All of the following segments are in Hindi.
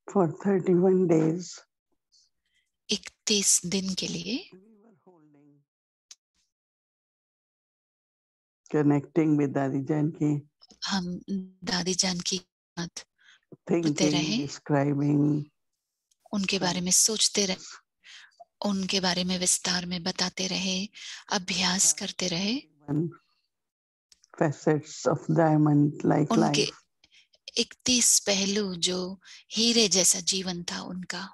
For 31 days, 31 दिन के लिए connecting with Dadi Janki, हम दादी जान की बात होते thinking, रहे, describing, उनके बारे में सोचते रहे, उनके बारे में विस्तार में बताते रहे, अभ्यास करते रहे, facets of diamond like उनके life. 31 पहलू जो हीरे जैसा जीवन था उनका,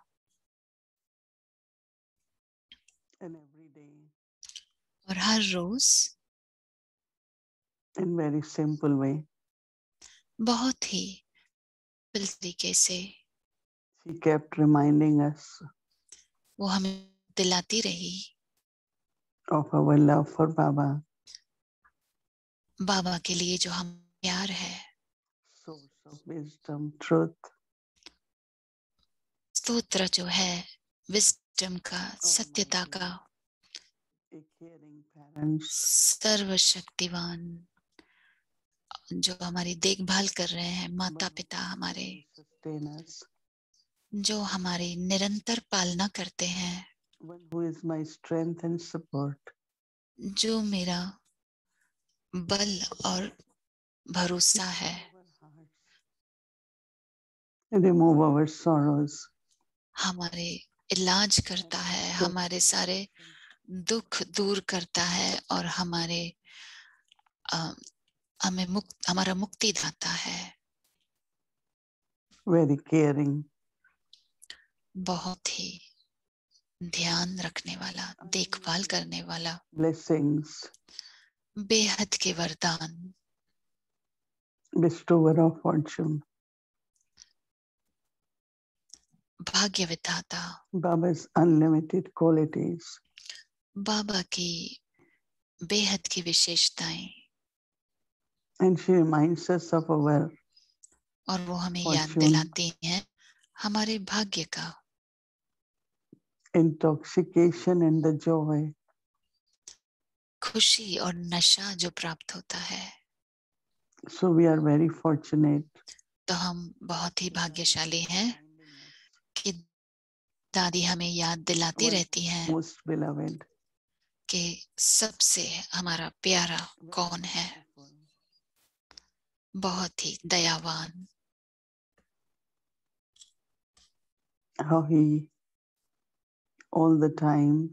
And every day, और हर रोज in very simple way, बहुत ही तरीके से she kept reminding us वो हमें दिलाती रही of our love for Baba, बाबा के लिए जो हम प्यार है, source of wisdom, truth, स्तोत्र जो है विजडम का, सत्यता का, a caring parents, सर्वशक्तिवान जो हमारी देखभाल कर रहे हैं, माता पिता हमारे sustainers, जो हमारी निरंतर पालना करते हैं, one who is my strength and support, जो मेरा बल और भरोसा है, remove our sorrows, हमारे इलाज करता है, हमारे सारे दुख दूर करता है और हमें हमारा मुक्ति दाता है, very caring, बहुत ही ध्यान रखने वाला, देखभाल करने वाला, blessings, बेहद के वरदान, bestower of fortune, भाग्य विधाता, Baba's unlimited qualities, बाबा की बेहद की विशेषताएं, and she reminds us of our और वो हमें याद fortune, दिलाती हैं हमारे भाग्य का, intoxication and the joy, खुशी और नशा जो प्राप्त होता है। so we are very fortunate, तो हम बहुत ही भाग्यशाली हैं कि दादी हमें याद दिलाती रहती हैं most beloved, कि सबसे हमारा प्यारा कौन है, बहुत ही दयावान, how he all the time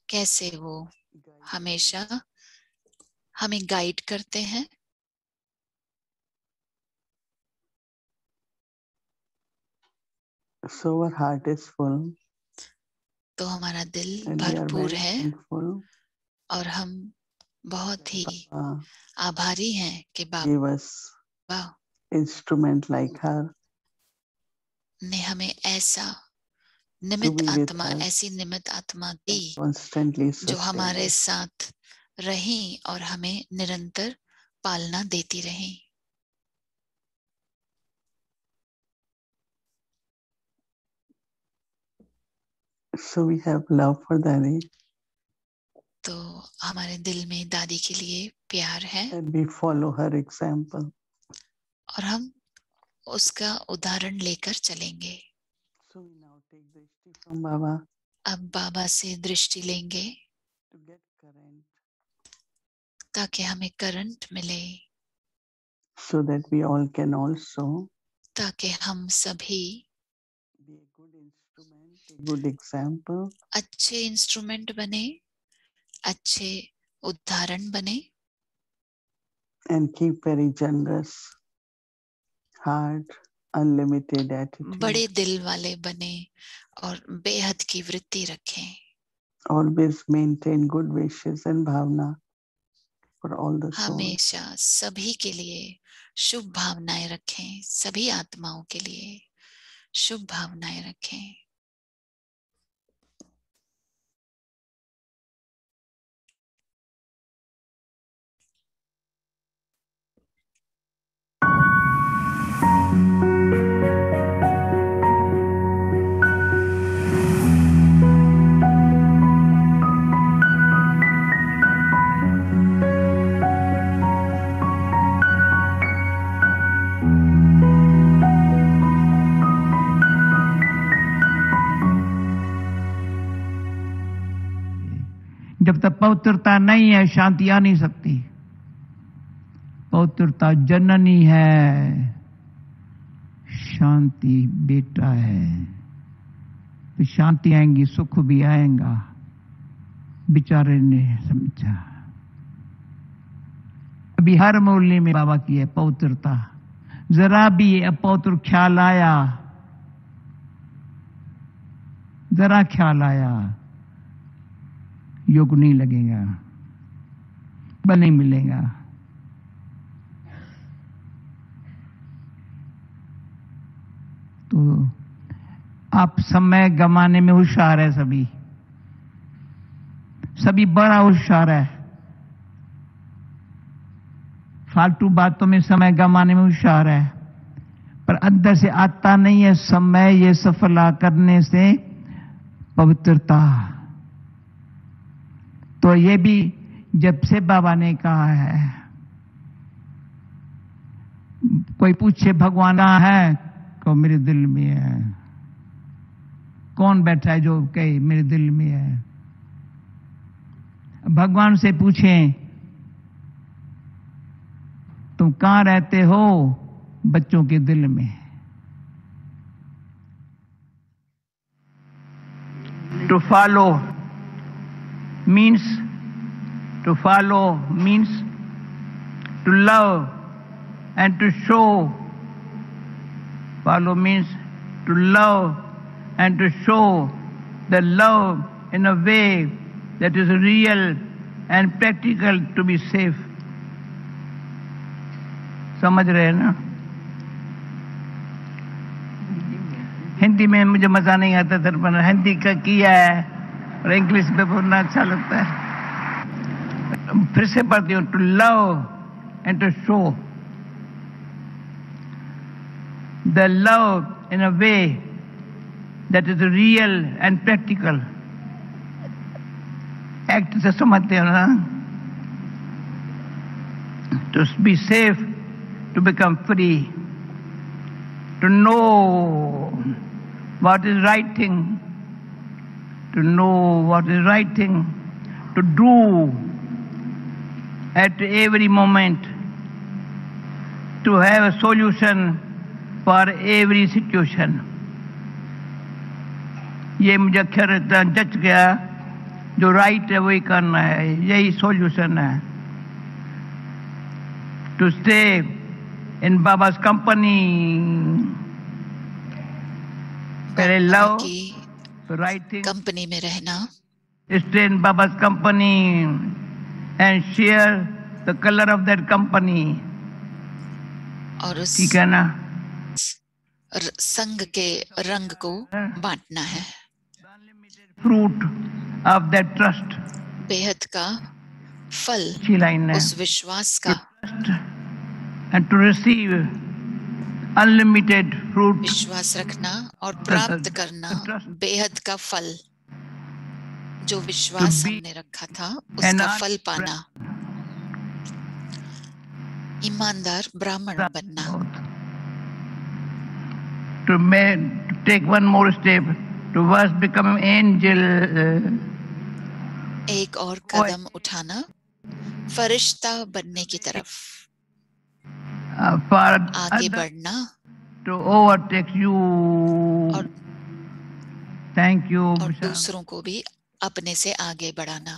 कैसे वो हमेशा हमें गाइड करते हैं, so our heart is full, तो हमारा दिल and we are भरपूर very है thankful, और हम बहुत ही आभारी हैं कि give us बाबा instrument like her ने हमें ऐसा to निमित्त be with आत्मा, us, ऐसी निमित्त आत्मा दी constantly जो sustain हमारे us. साथ रही और हमें निरंतर पालना देती रही। So we have love for Daddy, तो हमारे दिल में दादी के लिए प्यार है and we follow her example. और हम उसका उदाहरण लेकर चलेंगे। So we now take drishti from Baba अब बाबा से दृष्टि लेंगे to get current, ताकि हमें करंट मिले, so that we all can also ताकि हम सभी be a good instrument, a good example, अच्छे इंस्ट्रूमेंट बने, अच्छे उदाहरण बने and keep very generous heart, unlimited attitude. बड़े दिल वाले बने और बेहद की वृत्ति रखें। Always maintain good wishes and bhavna for all the souls. हमेशा सभी के लिए शुभ भावनाएं रखें, सभी आत्माओं के लिए शुभ भावनाएं रखें। जब तक पवित्रता नहीं है शांति आ नहीं सकती। पवित्रता जननी है, शांति बेटा है। तो शांति आएंगी, सुख भी आएगा। बेचारे ने समझा। अभी हर मोहल्ले में बाबा की है पवित्रता। जरा भी अपवित्र ख्याल आया, जरा ख्याल आया, योग नहीं लगेगा, बल नहीं मिलेगा। तो आप समय गंवाने में होशियार है, सभी बड़ा होशियार है। फालतू बातों में समय गंवाने में होशियार है, पर अंदर से आता नहीं है समय ये सफला करने से पवित्रता। तो ये भी जब से बाबा ने कहा है, कोई पूछे भगवान कहाँ है, को मेरे दिल में है। कौन बैठा है जो कहे मेरे दिल में है? भगवान से पूछें तुम कहां रहते हो? बच्चों के दिल में। To follow means to love and to show. Follow means to love and to show the love in a way that is real and practical to be safe. समझ रहे हैं ना? हिंदी में मुझे मजा नहीं आता था, पर हिंदी का किया है और इंग्लिश में बोलना अच्छा लगता है। फिर से पढ़ती हूँ, to love and to show the love in a way that is real and practical. Act से समझते हो ना? To be safe, to become free, to know what is right thing, to do at every moment, to have a solution for every situation. ये मुझे अक्षर जच गया, जो राइट है वही करना है, यही सॉल्यूशन है। To stay in Baba's company, पहले लव राइट थिंग, कंपनी में रहना, stay in Baba's company and share the colour of that company. और उस ठीक है ना? संग के रंग को बांटना है। फ्रूट ऑफ दैट ट्रस्ट, बेहद का फल उस विश्वास का। And to receive unlimited fruit, विश्वास रखना और प्राप्त करना बेहद का फल। जो विश्वास हमने रखा था उसका फल पाना। ईमानदार ब्राह्मण बनना। To take one more step towards becoming angel. एक और कदम उठाना फरिश्ता बनने की तरफ। आगे बढ़ना। To overtake you. और thank you. और दूसरों को भी अपने से आगे बढ़ाना।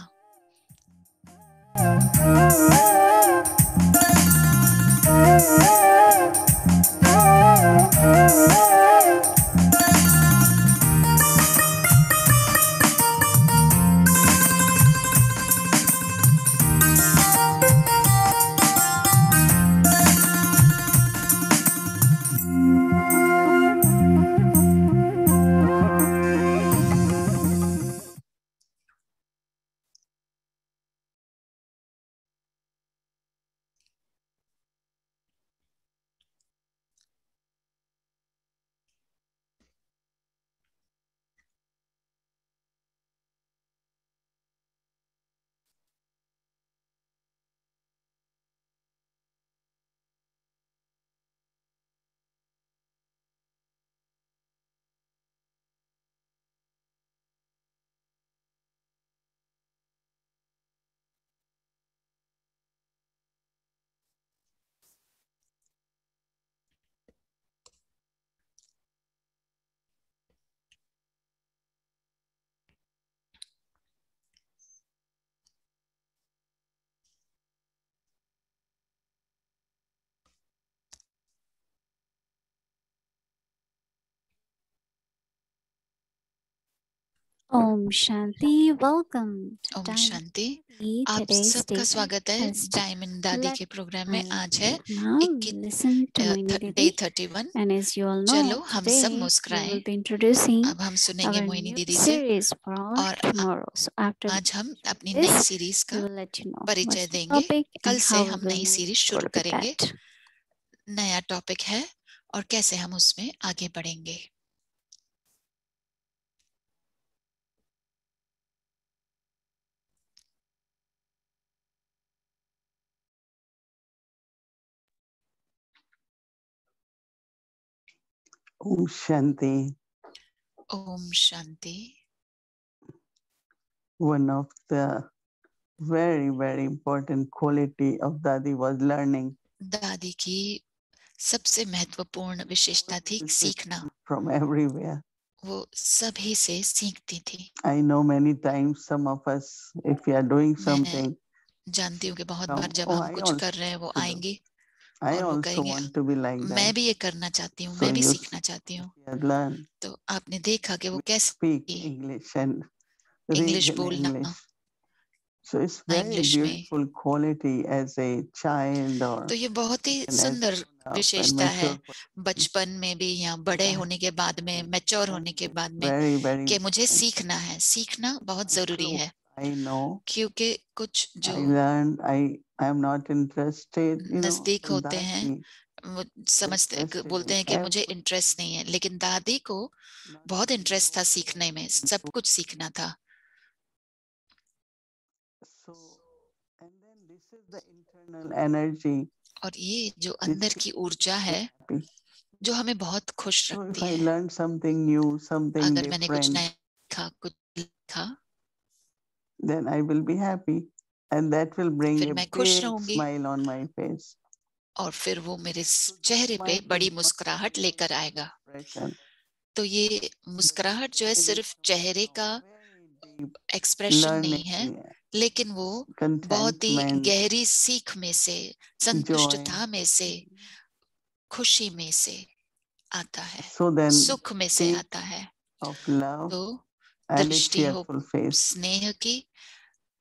Om Shanti, welcome to Om Diamond Shanti. Daily. आप Today's सबका date स्वागत है is डायमंड दादी Let के प्रोग्राम में। आज है now listen to Moini day Didi. 31। And as you all चलो know, हम सब today we मुस्कुराएं। will be introducing अब हम सुनेंगे our मोहिनी new दीदी से series for और tomorrow. So after आज हम अपनी नई this, सीरीज we का will let you know परिचय what's the देंगे। topic कल and से how we हम will नई move सीरीज शुरू forward with करेंगे। that. नया टॉपिक है और कैसे हम उसमें आगे बढ़ेंगे। Om Shanti. Om Shanti. One of the very, very important quality of Dadi was learning. दादी की सबसे महत्वपूर्ण विशेषता थी सीखना। From everywhere. वो सभी से सीखती थी। I know many times some of us, if we are doing something, जानती हूँ कि बहुत बार जब हम कुछ कर रहे हैं वो आएंगी I और वो also कहेंगे want to be like मैं that. भी ये करना चाहती हूँ, So मैं भी you सीखना चाहती हूँ। learn, तो आपने देखा कि वो कैसे speak English and read English in बोलना, English. So it's very English में। beautiful quality as a child or तो ये बहुत ही as सुंदर grown up and विशेषता है mature person. बचपन में भी या बड़े होने के बाद में, मैच्योर होने के बाद में, Very, very कि मुझे important. सीखना है। सीखना बहुत जरूरी है I know. क्योंकि कुछ जो I learned. I am not interested. नजदीक in होते that. हैं वो समझते बोलते हैं कि मुझे इंटरेस्ट नहीं है, लेकिन दादी को बहुत इंटरेस्ट था सीखने में, सब कुछ सीखना था। So, and then this is the internal energy. और ये जो अंदर की ऊर्जा है जो हमें बहुत खुश So रखती if I है। learn something new, something अगर मैंने कुछ different, नया सीखा, कुछ लिखा, then I will be happy, and that will bring फिर a मैं खुश big रहूंगी smile on my face. और फिर वो मेरे चेहरे पे बड़ी मुस्कुराहट लेकर आएगा। तो ये मुस्कुराहट जो है सिर्फ चेहरे का एक्सप्रेशन नहीं है, लेकिन वो बहुत ही गहरी सीख में से, संतुष्टता में से, खुशी में से आता है, सुख में से आता है। तो दृष्टि हो स्नेह की,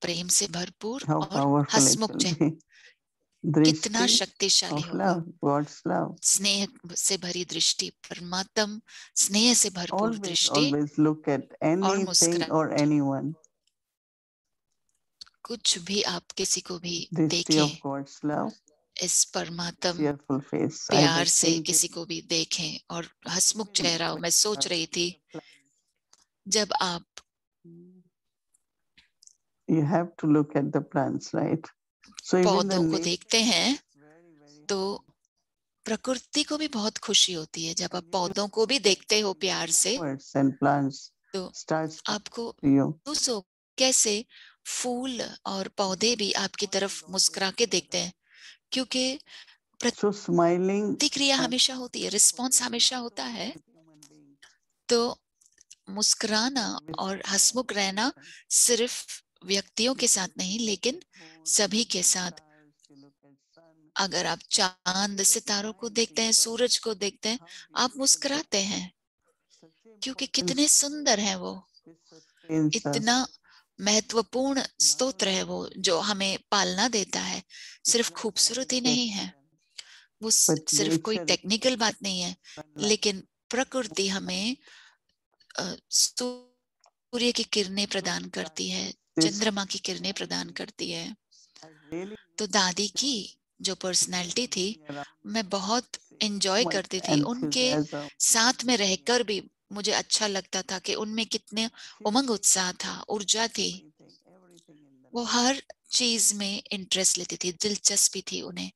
प्रेम से भरपूर और हंसमुख चेहरा कितना शक्तिशाली होगा। स्नेह से भरी दृष्टि, परमात्म स्नेह से भरपूर दृष्टि और मुस्कुराहट। कुछ भी आप किसी को भी देखें, इस परमात्म प्यार से किसी को भी देखें और हंसमुख चेहरा। मैं सोच रही थी जब आप You have to look at the plants, right? So पौधों को देखते हैं तो प्रकृति को भी बहुत खुशी होती है। जब आप पौधों को भी देखते हो प्यार से तो आपको महसूस हो कैसे फूल और पौधे भी आपकी तरफ मुस्कुरा के देखते हैं, क्योंकि प्रतिक्रिया हमेशा होती है, रिस्पॉन्स हमेशा होता है। तो मुस्कुराना और हंसमुख रहना सिर्फ व्यक्तियों के साथ नहीं, लेकिन सभी के साथ। अगर आप चांद सितारों को देखते हैं, सूरज को देखते हैं, आप मुस्कुराते हैं क्योंकि कितने सुंदर हैं वो। इतना महत्वपूर्ण स्तोत्र है वो जो हमें पालना देता है। सिर्फ खूबसूरत ही नहीं है वो, सिर्फ कोई टेक्निकल बात नहीं है, लेकिन प्रकृति हमें सूर्य की किरणें प्रदान करती है, चंद्रमा की किरणें प्रदान करती है। तो दादी की जो पर्सनालिटी थी, मैं बहुत एंजॉय करती थी। उनके साथ में रहकर भी मुझे अच्छा लगता था कि उनमें कितने उमंग, उत्साह था, ऊर्जा थी। वो हर चीज में इंटरेस्ट लेती थी, दिलचस्पी थी उन्हें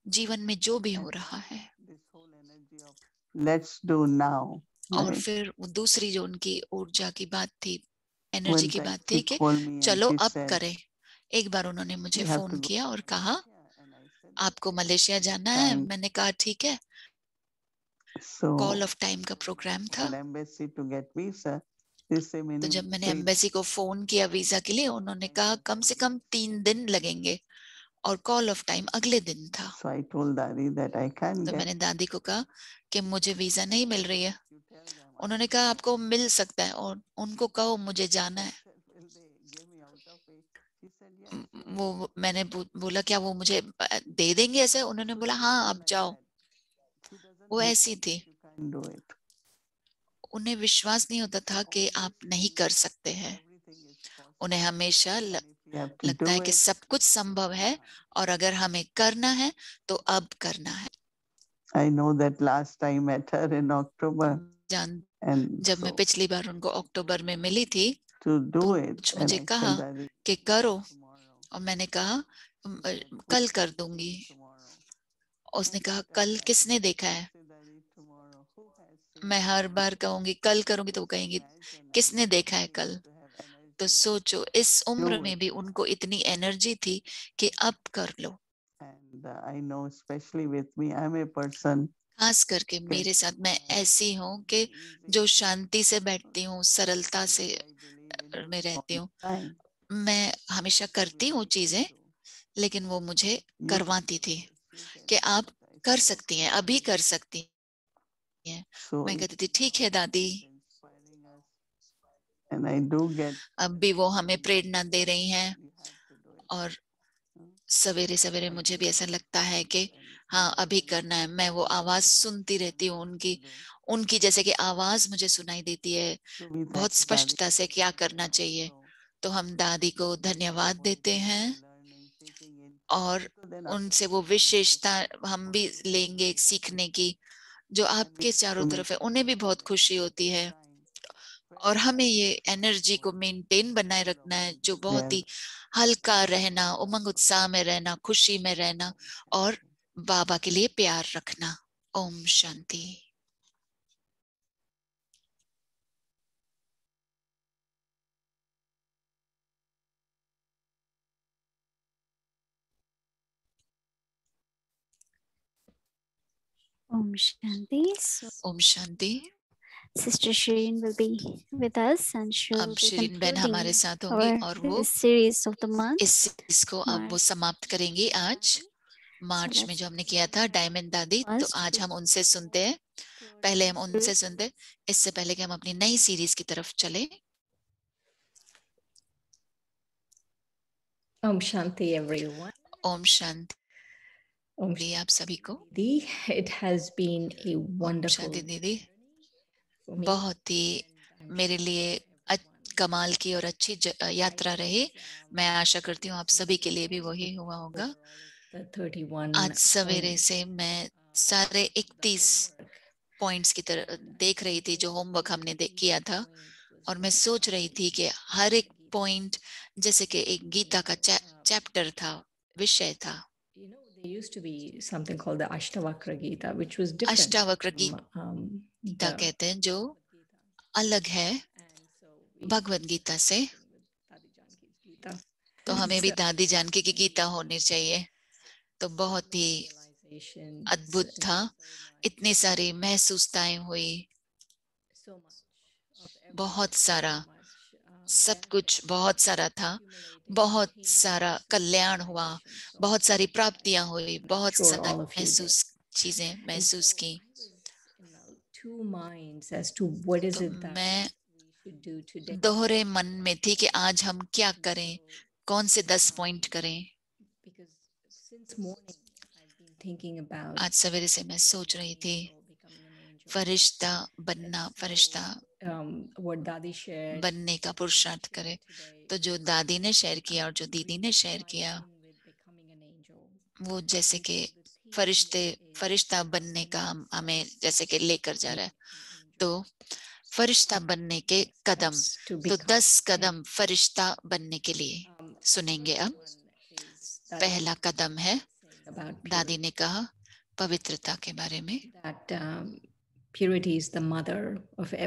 जीवन में जो भी हो रहा है। Let's do now. और फिर दूसरी जो उनकी ऊर्जा की बात थी, एनर्जी की बात थी कि चलो अब करें। एक बार उन्होंने मुझे फोन किया और कहा आपको मलेशिया जाना है। मैंने कहा ठीक है। कॉल ऑफ टाइम का प्रोग्राम था। तो जब मैंने एम्बेसी को फोन किया वीजा के लिए, उन्होंने कहा कम से कम 3 दिन लगेंगे और कॉल ऑफ टाइम अगले दिन था। So I told Dadi that I can't तो get. मैंने दादी को कहा कि मुझे वीजा नहीं मिल रही है। उन्होंने कहा आपको मिल सकता है और उनको कहो मुझे जाना है। वो मैंने बोला क्या वो मुझे दे देंगे ऐसे? उन्होंने बोला हाँ आप जाओ। वो ऐसी थी, उन्हें विश्वास नहीं होता था कि आप नहीं कर सकते हैं। उन्हें हमेशा लगता है कि सब कुछ संभव है और अगर हमें करना है तो अब करना है। I know that last time I met her in October. जब मैं पिछली बार उनको अक्टूबर में मिली थी to do तो it, मुझे कहा कि करो और मैंने कहा कल कर दूंगी। उसने कहा कल किसने देखा है? मैं हर बार कहूंगी कल करूंगी तो वो कहेंगी किसने देखा है कल? तो सोचो इस उम्र में भी उनको इतनी एनर्जी थी कि अब कर लो। And I know especially with me, I'm a person. खास करके मेरे साथ मैं ऐसी हूँ कि जो शांति से बैठती हूँ, सरलता से में रहती हूँ। मैं हमेशा करती हूँ चीजें, लेकिन वो मुझे करवाती थी कि आप कर सकती हैं, अभी कर सकती हैं। मैं कहती थी ठीक है दादी। अब भी वो हमें प्रेरणा दे रही हैं और सवेरे सवेरे मुझे भी ऐसा लगता है कि हाँ अभी करना है। मैं वो आवाज सुनती रहती हूँ उनकी जैसे कि आवाज मुझे सुनाई देती है बहुत स्पष्टता से क्या करना चाहिए। तो हम दादी को धन्यवाद देते हैं और उनसे वो विशेषता हम भी लेंगे सीखने की जो आपके चारों तरफ है। उन्हें भी बहुत खुशी होती है और हमें ये एनर्जी को मेंटेन बनाए रखना है जो बहुत ही हल्का रहना, उमंग उत्साह में रहना, खुशी में रहना और बाबा के लिए प्यार रखना। Om Shanti. Om Shanti. Om Shanti. Sister Shireen will be with us and she will अब be शिरीन बहन हमारे concluding साथ होंगी our और वो series of the month. इस चीज को अब वो समाप्त करेंगी। आज मार्च में जो हमने किया था डायमंड दादी, तो आज हम उनसे सुनते हैं। पहले हम उनसे सुनते, इससे पहले कि हम अपनी नई सीरीज की तरफ चले। ओम शांति एवरीवन। ओम शांति आप सभी को। It has been a wonderful शांति दीदी, बहुत ही मेरे लिए कमाल की और अच्छी यात्रा रही। मैं आशा करती हूँ आप सभी के लिए भी वही हुआ होगा। आज सवेरे से मैं सारे 31 पॉइंट्स की तरह देख रही थी जो होमवर्क हमने किया था और मैं सोच रही थी कि हर एक पॉइंट जैसे कि एक गीता का चैप्टर था, विषय था। There used to be something called the Ashtavakra Gita, which was different. Ashtavakra Gita कहते हैं जो अलग है भगवद गीता से। तो हमें भी दादी जानकी की गीता होनी चाहिए। तो बहुत ही अद्भुत था, इतनी सारी महसूसताएं हुई, बहुत सारा सब कुछ बहुत सारा था, बहुत सारा कल्याण हुआ, बहुत सारी प्राप्तियां हुई, बहुत सारी चीजें महसूस की। तो मैं दोहरे मन में थी कि आज हम क्या करें, कौन से 10 पॉइंट करें। आज सवेरे से मैं सोच रही थी फरिश्ता बनना, फरिश्ता बनने का पुरुषार्थ करे। तो जो दादी ने शेयर किया और जो दीदी ने शेयर किया वो जैसे कि फरिश्ता बनने का हमें जैसे कि लेकर जा रहा है। तो फरिश्ता बनने के कदम, तो 10 कदम फरिश्ता बनने के लिए सुनेंगे। अब पहला कदम है, दादी ने कहा पवित्रता के बारे में।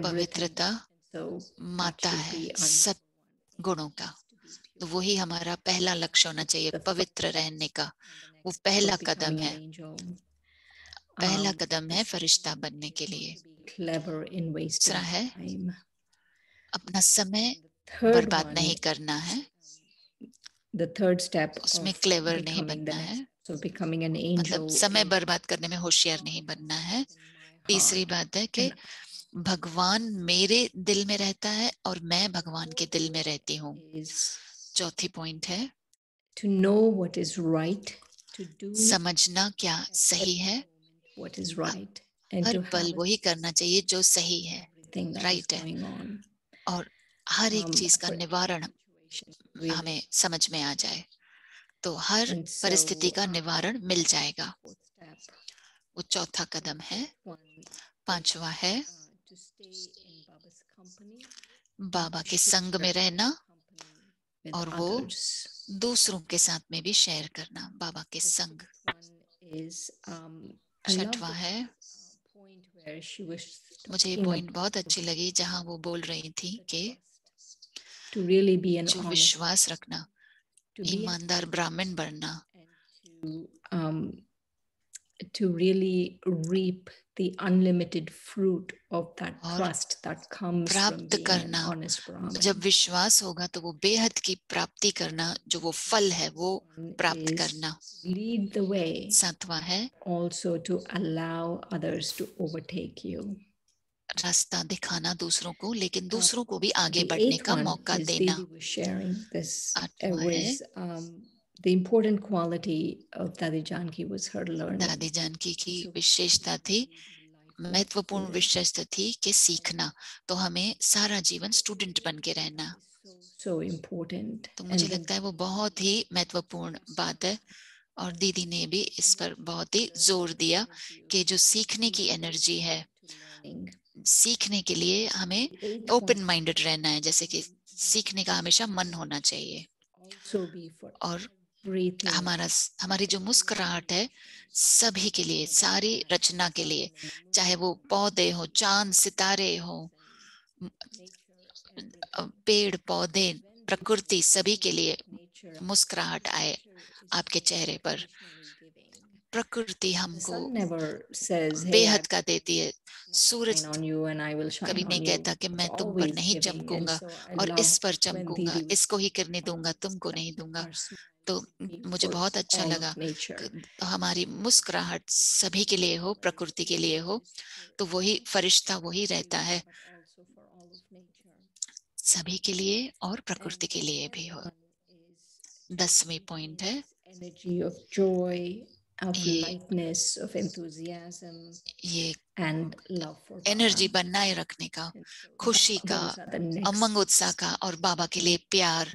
पवित्रता माता है सब गुणों का, तो वही हमारा पहला लक्ष्य होना चाहिए, पवित्र रहने का। वो पहला कदम है, पहला कदम है फरिश्ता बनने के लिए। दूसरा है अपना समय बर्बाद नहीं करना है। the third step उसमें of क्लेवर नहीं becoming बनना है, so becoming an angel मतलब समय is बर्बाद करने में होशियार नहीं बनना है। my तीसरी heart. बात है कि भगवान मेरे दिल में रहता है और मैं भगवान के दिल में रहती हूँ। Is चौथी पॉइंट है to know what is right to do, समझना क्या सही है, what is right, and her to पल have वही करना चाहिए जो सही है, everything that is राइट है, going on. और हर एक चीज का For निवारण situation, really. हमें समझ में आ जाए तो हर And so, परिस्थिति का निवारण मिल जाएगा। fourth step, वो चौथा कदम है। one, पांचवा है to stay in Baba's company, बाबा के संग में रहना with और वो others. दूसरों के साथ में भी शेयर करना, बाबा के संग। One is I love छठवा है, point where she was मुझे ये talking पॉइंट बहुत अच्छी लगी जहां वो बोल रही थी कि to really be an जो honest, विश्वास रखना, to be ईमानदार ब्राह्मण बनना, and to really reap the unlimited fruit of that और trust that comes from प्राप्त being an करना। honest Brahmin. जब विश्वास होगा तो वो बेहद की प्राप्ति करना, जो वो फल है वो प्राप्त Is करना। lead the way, सातवां है also to allow others to overtake you. रास्ता दिखाना दूसरों को, लेकिन दूसरों को भी आगे The बढ़ने eighth का one मौका is देना। Didi was sharing this. आठवां है Was the important quality of Dadi Janki was her learning. दादी जानकी की विशेषता थी, महत्वपूर्ण विशेषता थी कि सीखना, तो हमें सारा जीवन स्टूडेंट बन के रहना। So important. तो मुझे लगता है वो बहुत ही महत्वपूर्ण बात है, और दीदी ने भी इस पर बहुत ही जोर दिया कि जो सीखने की एनर्जी है, सीखने के लिए हमें ओपन माइंडेड रहना है, जैसे कि सीखने का हमेशा मन होना चाहिए। और हमारी जो मुस्कुराहट है सभी के लिए, सारी रचना के लिए, चाहे वो पौधे हो, चांद सितारे हो, पेड़ पौधे, प्रकृति, सभी के लिए मुस्कुराहट आए आपके चेहरे पर। प्रकृति हमको बेहद का देती है। सूरज कभी नहीं कहता कि मैं तुम पर नहीं चमकूंगा और इस पर चमकूंगा, इसको ही करने दूंगा, तुमको नहीं दूंगा। तो मुझे बहुत अच्छा लगा हमारी मुस्कुराहट सभी के लिए हो, प्रकृति के लिए हो, तो वही फरिश्ता वही रहता है, सभी के लिए और प्रकृति के लिए भी हो। 10वीं पॉइंट है energy of joy, of lightness, of enthusiasm, ये and love for energy Baba. बनाए रखने का, खुशी का, उमंग उत्साह का और बाबा के लिए प्यार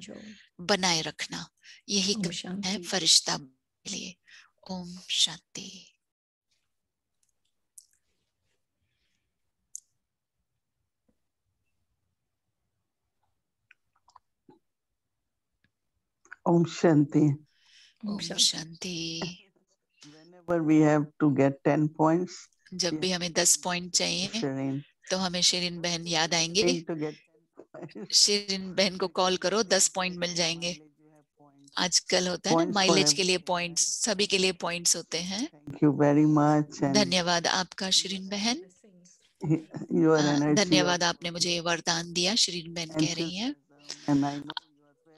बनाए रखना, यही है फरिश्ता के लिए। Om Shanti. Om Shanti. Om Shanti. Whenever we have to get 10 points, जब भी हमें 10 पॉइंट चाहिए तो हमें शिरीन बहन याद आएंगे। शिरीन बहन को कॉल करो, 10 पॉइंट मिल जाएंगे। आजकल होता है ना माइलेज के लिए पॉइंट्स, सभी के लिए पॉइंट्स होते हैं। Thank you very much. धन्यवाद आपका शिरीन बहन। धन्यवाद, आपने मुझे ये वरदान दिया। शिरीन बहन कह रही हैं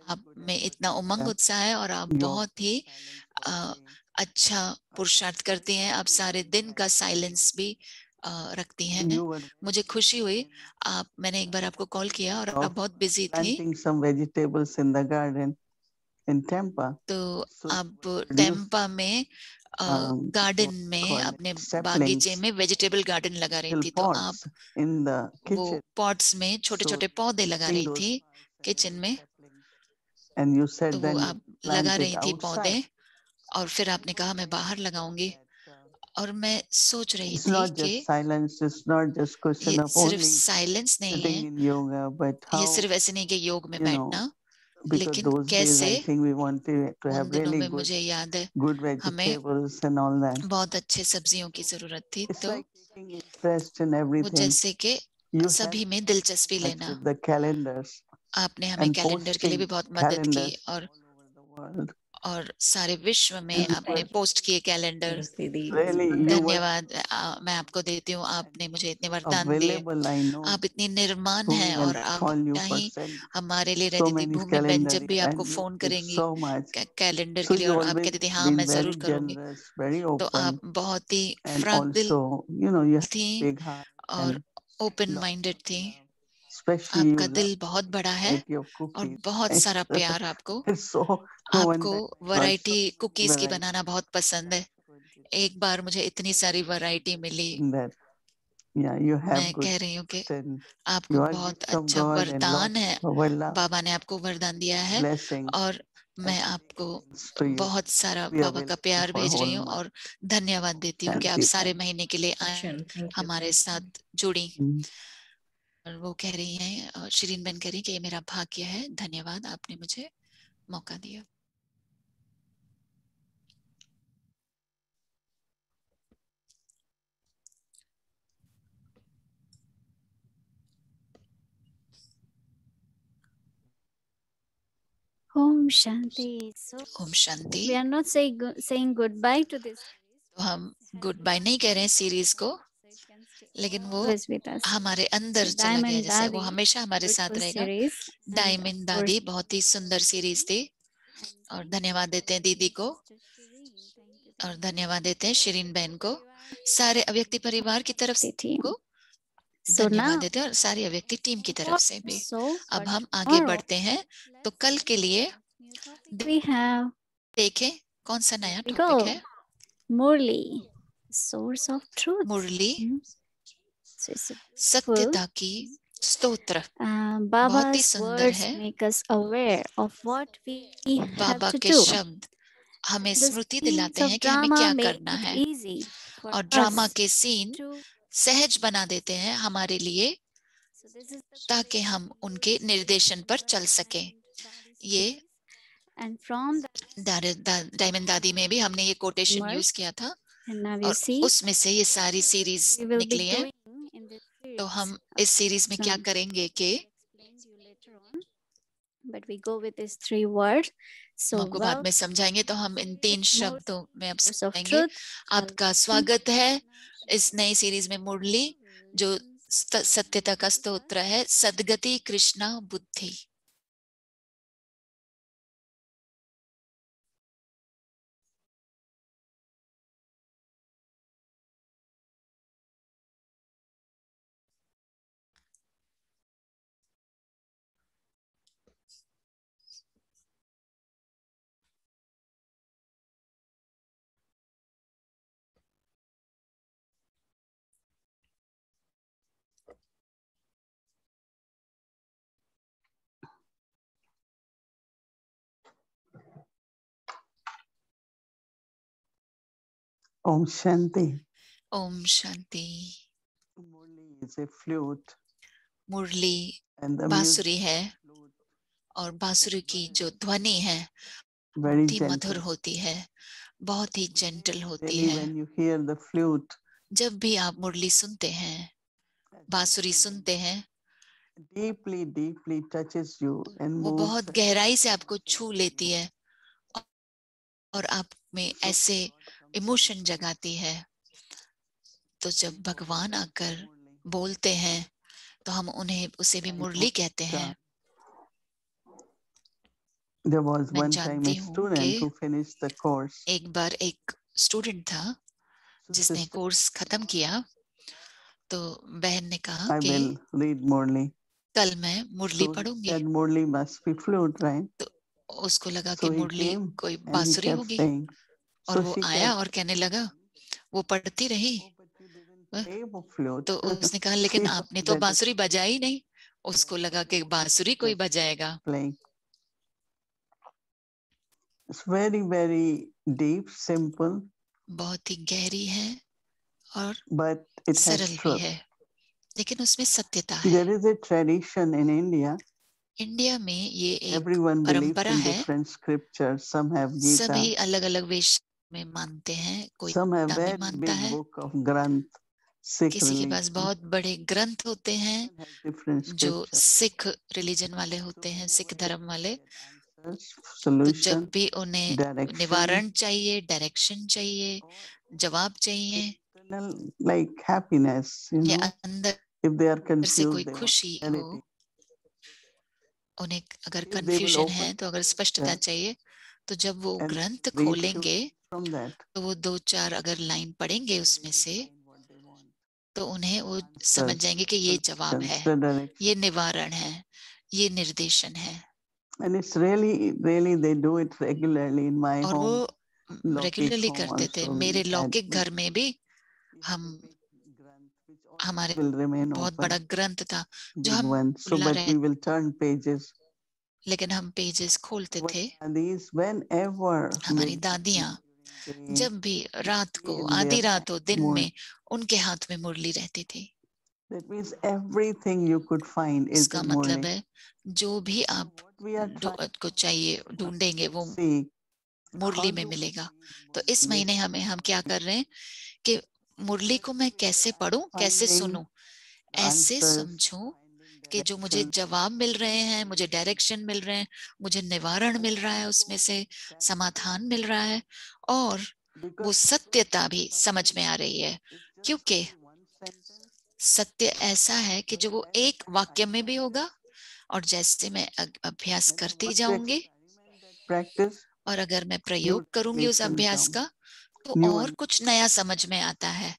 आप में इतना उमंग उत्साह है और आप बहुत ही अच्छा पुरुषार्थ करती हैं। आप सारे दिन का साइलेंस भी रखती हैं। मुझे खुशी हुई, मैंने एक बार आपको कॉल किया और आप बहुत बिजी थी। तो आप टेम्पा में गार्डन में, अपने बागीचे में वेजिटेबल गार्डन लगा रही थी, तो आप वो पॉट्स में छोटे छोटे पौधे लगा रही थी किचन में। तो वो आप लगा रही थी पौधे और फिर आपने कहा मैं बाहर लगाऊंगी। और मैं सोच रही थी कि ये सिर्फ साइलेंस नहीं है, ये सिर्फ ऐसे नहीं कि योग में बैठना, लेकिन कैसे उन दिनों में मुझे याद है हमें बहुत अच्छे सब्जियों की जरूरत थी। तो वो जैसे कि सभी में दिलचस्पी लेना। आपने हमें कैलेंडर के लिए भी बहुत मदद की और सारे विश्व में आपने पोस्ट किए कैलेंडर। Really, you were धन्यवाद मैं आपको देती हूँ, आपने मुझे इतने वरदान दिए। available, I know. आप इतनी निर्माण So हैं I'll और आप call you क्या for ही send हमारे लिए so रहती थी many भूमि बहन, जब calendar भी आपको and you फोन did करेंगी so much. कैलेंडर So के लिए, you और आप always कहती थी हाँ been मैं very जरूर करूंगी। generous, very तो open, आप बहुत ही and फ्रैंक दिल also, you know, you have थी big heart और and open lot minded of थी। love. Especially you आपका love दिल बहुत बड़ा है variety of और cookies. बहुत Right? सारा प्यार आपको। So no one आपको time I got variety so cookies की variety बनाना बहुत पसंद है। एक बार मुझे इतनी सारी वैरायटी मिली। that yeah, you have मैं good कह रही हूँ कि and आपको you are बहुत gifts of अच्छा God and वरदान lots है, of love, बाबा ने आपको वरदान दिया है blessings. और मैं and आपको blessings to you. बहुत सारा We are बाबा का available प्यार for भेज रही whole हूँ month. और धन्यवाद देती हूँ कि आप Thank you. सारे महीने के लिए आए Thank you. हमारे साथ जुड़ी। Mm. और वो कह रही हैं, शिरीन बहन कह रही कि ये मेरा भाग्य है, धन्यवाद आपने मुझे मौका दिया। Om Shanti. So Om Shanti. we are not saying goodbye to this. तो हम गुड बाय नहीं कह रहे हैं सीरीज को, लेकिन वो Always with us. हमारे अंदर So चला गया, Diamond जैसे वो Dadi, हमेशा हमारे साथ beautiful रहेगा। series. And डायमंड of दादी course, बहुत ही सुंदर सीरीज थी और धन्यवाद देते हैं दीदी को और धन्यवाद देते हैं शिरीन बहन को, सारे अव्यक्ति परिवार की तरफ से team. को So धन्यवाद now, देते हैं और सारी अव्यक्ति टीम की तरफ से भी। so अब for हम आगे tomorrow, बढ़ते हैं, तो कल के लिए we have देखें कौन सा नया we टॉपिक go है। Murli, source of truth. Murli So it's a सत्यता की स्तोत्र, बहुत ही Baba's सुंदर words है। make us aware of what we have Baba to के do. शब्द हमें The स्मृति scenes दिलाते of हैं कि हमें drama क्या make करना it है easy for और ड्रामा us के सीन to. सहज बना देते हैं हमारे लिए, So this is the ताकि हम उनके निर्देशन पर चल सकें। ये and from the डायमंड दादी में भी हमने ये कोटेशन Mark, यूज किया था and now you और see उसमें से ये सारी सीरीज we will be निकली है। doing in this series. तो हम इस सीरीज में क्या करेंगे कि Explain to you later on, but we go with these 3 words. हम So आपको बाद में समझाएंगे, तो हम इन 3 शब्दों में अब source of समझाएंगे। truth. आपका स्वागत है इस नई सीरीज में मुरली, जो सत्यता का स्तोत्र है, सद्गति कृष्णा बुद्धि। Om Shanti. Om Shanti. Murli is a flute Murali and the बांसुरी music है और बांसुरी की जो ध्वनि है very बहुत ही मधुर gentle. होती है, बहुत ही जेंटल होती Really, है। when you hear the flute, जब भी आप मुरली सुनते हैं, बांसुरी सुनते हैं, deeply, deeply touches you and वो moves बहुत गहराई से आपको छू लेती है और आप में ऐसे इमोशन जगाती है। तो जब भगवान आकर बोलते हैं तो हम उन्हें उसे भी मुरली कहते हैं। There was मैं one time जानती a हूँ student कि who finished the course. एक बार एक स्टूडेंट था जिसने कोर्स खत्म किया, तो बहन ने कहा I कि will read Murli. कल मैं मुरली So he पढ़ूंगी। said Murli must be flute, right? तो उसको लगा So कि he मुरली came कोई and he बांसुरी kept होगी saying. और So वो she आया kept. और कहने लगा, वो पढ़ती रही। Oh, but you didn't play a flute. तो उसने कहा लेकिन She आपने thought तो that बांसुरी बजाई ही नहीं। उसको लगा कि बांसुरी कोई बजाएगा। playing. It's very, very deep, simple, बहुत ही गहरी है और but it has सरल भी truth. है, लेकिन उसमें सत्यता है। There is a tradition in India. India में ये एक Everyone believes परंपरा in है। different scriptures. Some have Gita. सभी अलग अलग वेश में मानते हैं, कोई Some have गीता में very मानता big है, book of Granth, Sikh किसी के पास religion. बहुत बड़े ग्रंथ होते हैं Has different जो scriptures. सिख रिलीजन वाले होते हैं, सिख धर्म वाले। तो जब भी उन्हें निवारण चाहिए, डायरेक्शन चाहिए, जवाब चाहिए, like happiness, या अंदर if they are से confused, कोई they want खुशी हो, clarity. उन्हें अगर If they will कंफ्यूजन है open तो अगर स्पष्टता that चाहिए, तो जब वो and ग्रंथ read खोलेंगे from that, तो वो 2-4 अगर लाइन पढ़ेंगे उसमें से, what they want. तो उन्हें वो समझ जाएंगे कि ये जवाब है, ये निवारण है, ये निर्देशन है। And it's really they do it regularly in my और home. वो रेगुलरली करते थे। मेरे लौकिक घर में भी हम हमारे बहुत बड़ा ग्रंथ था जो हम खुला रहता, लेकिन हम पेजेस खोलते थे। हमारी दादियां जब भी रात को, आधी रात हो, दिन में, उनके हाथ में मुरली रहती थी। That means everything you could find is इसका in मतलब Murli. है जो भी आप को चाहिए ढूंढेंगे वो मुरली में मिलेगा। तो इस महीने हम क्या कर रहे हैं कि मुरली को मैं कैसे पढूं, कैसे सुनूं, ऐसे समझूं कि जो मुझे जवाब मिल रहे हैं, मुझे डायरेक्शन मिल रहे हैं, मुझे निवारण मिल रहा है, उसमें से समाधान मिल रहा है, और वो सत्यता भी समझ में आ रही है। क्योंकि सत्य ऐसा है कि जो वो एक वाक्य में भी होगा, और जैसे मैं अभ्यास करती जाऊंगी और अगर मैं प्रयोग करूंगी उस अभ्यास का, तो और कुछ नया समझ में आता है,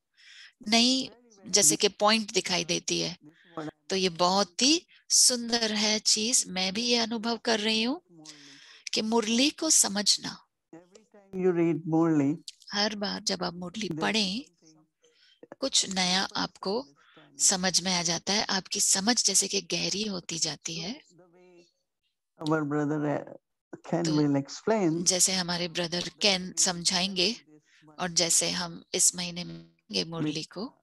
नई जैसे कि पॉइंट दिखाई देती है। तो ये बहुत ही सुंदर है चीज। मैं भी ये अनुभव कर रही हूँ कि मुरली को समझना, हर बार जब आप मुरली पढ़ें, कुछ नया आपको समझ में आ जाता है, आपकी समझ जैसे कि गहरी होती जाती है। तो जैसे हमारे ब्रदर कैन समझाएंगे, और जैसे हम इस महीने में मुरली को,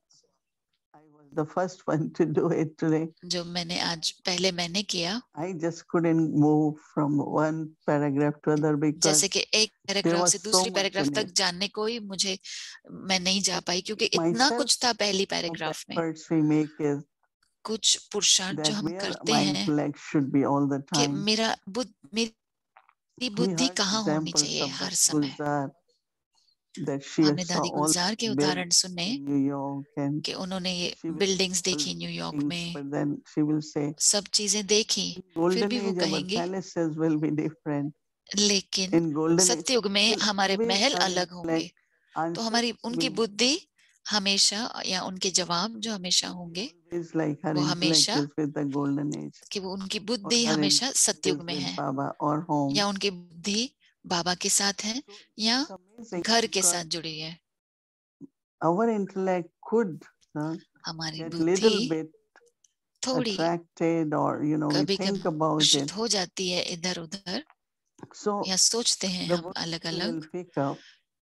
the first one to do it today. जो मैंने आज पहले मैंने किया, I just couldn't move from one paragraph to other because जैसे कि एक पैराग्राफ से दूसरी पैराग्राफ तक जानने को ही मैं नहीं जा पाई, क्योंकि इतना कुछ था पहली पैराग्राफ में। कुछ पुरुषार्थ जो हम करते हैं कि मेरी बुद्धि कहाँ होनी चाहिए हर समय। हमने दादी गुलजार के उदाहरण सुने कि उन्होंने ये बिल्डिंग्स देखी न्यूयॉर्क में, सब चीजें देखी, फिर भी वो कहेंगी लेकिन सतयुग में हमारे महल अलग होंगे। तो उनकी बुद्धि हमेशा, या उनके जवाब जो हमेशा होंगे, वो हमेशा कि वो उनकी बुद्धि हमेशा सतयुग में है, या उनकी बुद्धि बाबा के साथ है, या घर के साथ जुड़ी है। हमारी बुद्धि थोड़ी कभी-कभी विचलित हो जाती है इधर उधर, या सोचते हैं हम अलग अलग।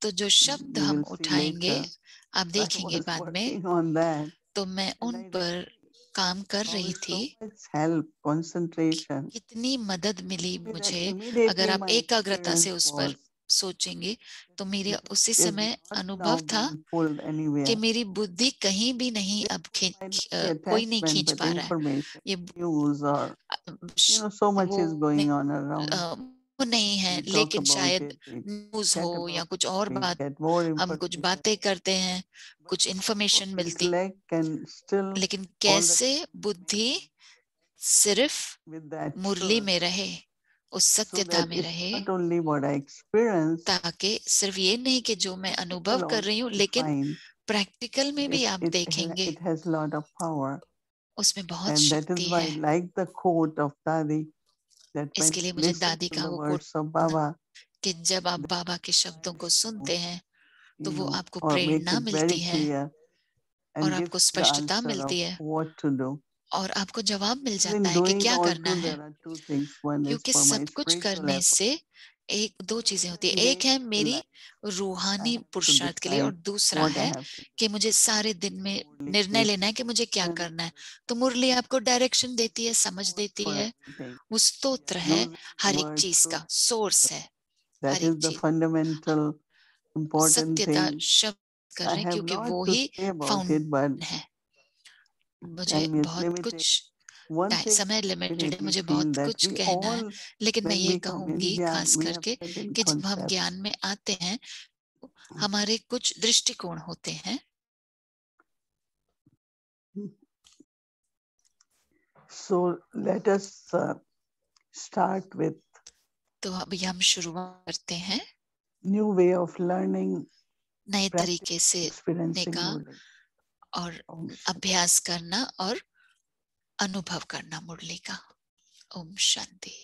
तो जो शब्द हम उठाएंगे, आप देखेंगे बाद में, तो मैं उन पर काम कर रही थी। कितनी मदद मिली मुझे। अगर आप एकाग्रता से उस पर सोचेंगे, तो मेरे उसी समय अनुभव था कि मेरी बुद्धि कहीं भी नहीं, अब कोई नहीं खींच पा रहा है। ये वो नहीं है, लेकिन शायद न्यूज हो या कुछ और बात, हम कुछ बातें करते हैं, कुछ इंफॉर्मेशन मिलती, लेकिन कैसे बुद्धि सिर्फ मुरली में रहे, उस सत्यता में रहे, ताकि सिर्फ ये नहीं कि जो मैं अनुभव कर रही हूँ, लेकिन प्रैक्टिकल में भी आप देखेंगे उसमें बहुत शक्ति है। इसके लिए मुझे दादी का वो कोट कि जब आप बाबा के शब्दों को सुनते हैं, तो वो आपको प्रेरणा मिलती है, और आपको स्पष्टता मिलती है, और आपको जवाब मिल जाता है कि क्या करना है। क्योंकि सब कुछ करने से दो चीजें होती है। एक है मेरी रूहानी पुरुषार्थ के लिए, और दूसरा है कि मुझे सारे दिन में निर्णय लेना है कि मुझे क्या करना है। तो मुरली आपको डायरेक्शन देती है, समझ देती है। वो स्तोत्र है, हर एक चीज का सोर्स है, हर एक चीज सत्यता शब्द कर रहे, क्योंकि वो ही फाउंडेशन है। मुझे बहुत कुछ समय लिमिटेड है, मुझे बहुत कुछ कहना है, लेकिन मैं ये कहूंगी खास करके कि जब हम ज्ञान में आते हैं हमारे कुछ दृष्टिकोण होते हैं. So let us start with तो अभी हम शुरुआत करते हैं new way of learning, नए तरीके से सीखने का और अभ्यास करना और अनुभव करना मुरली का. Om Shanti.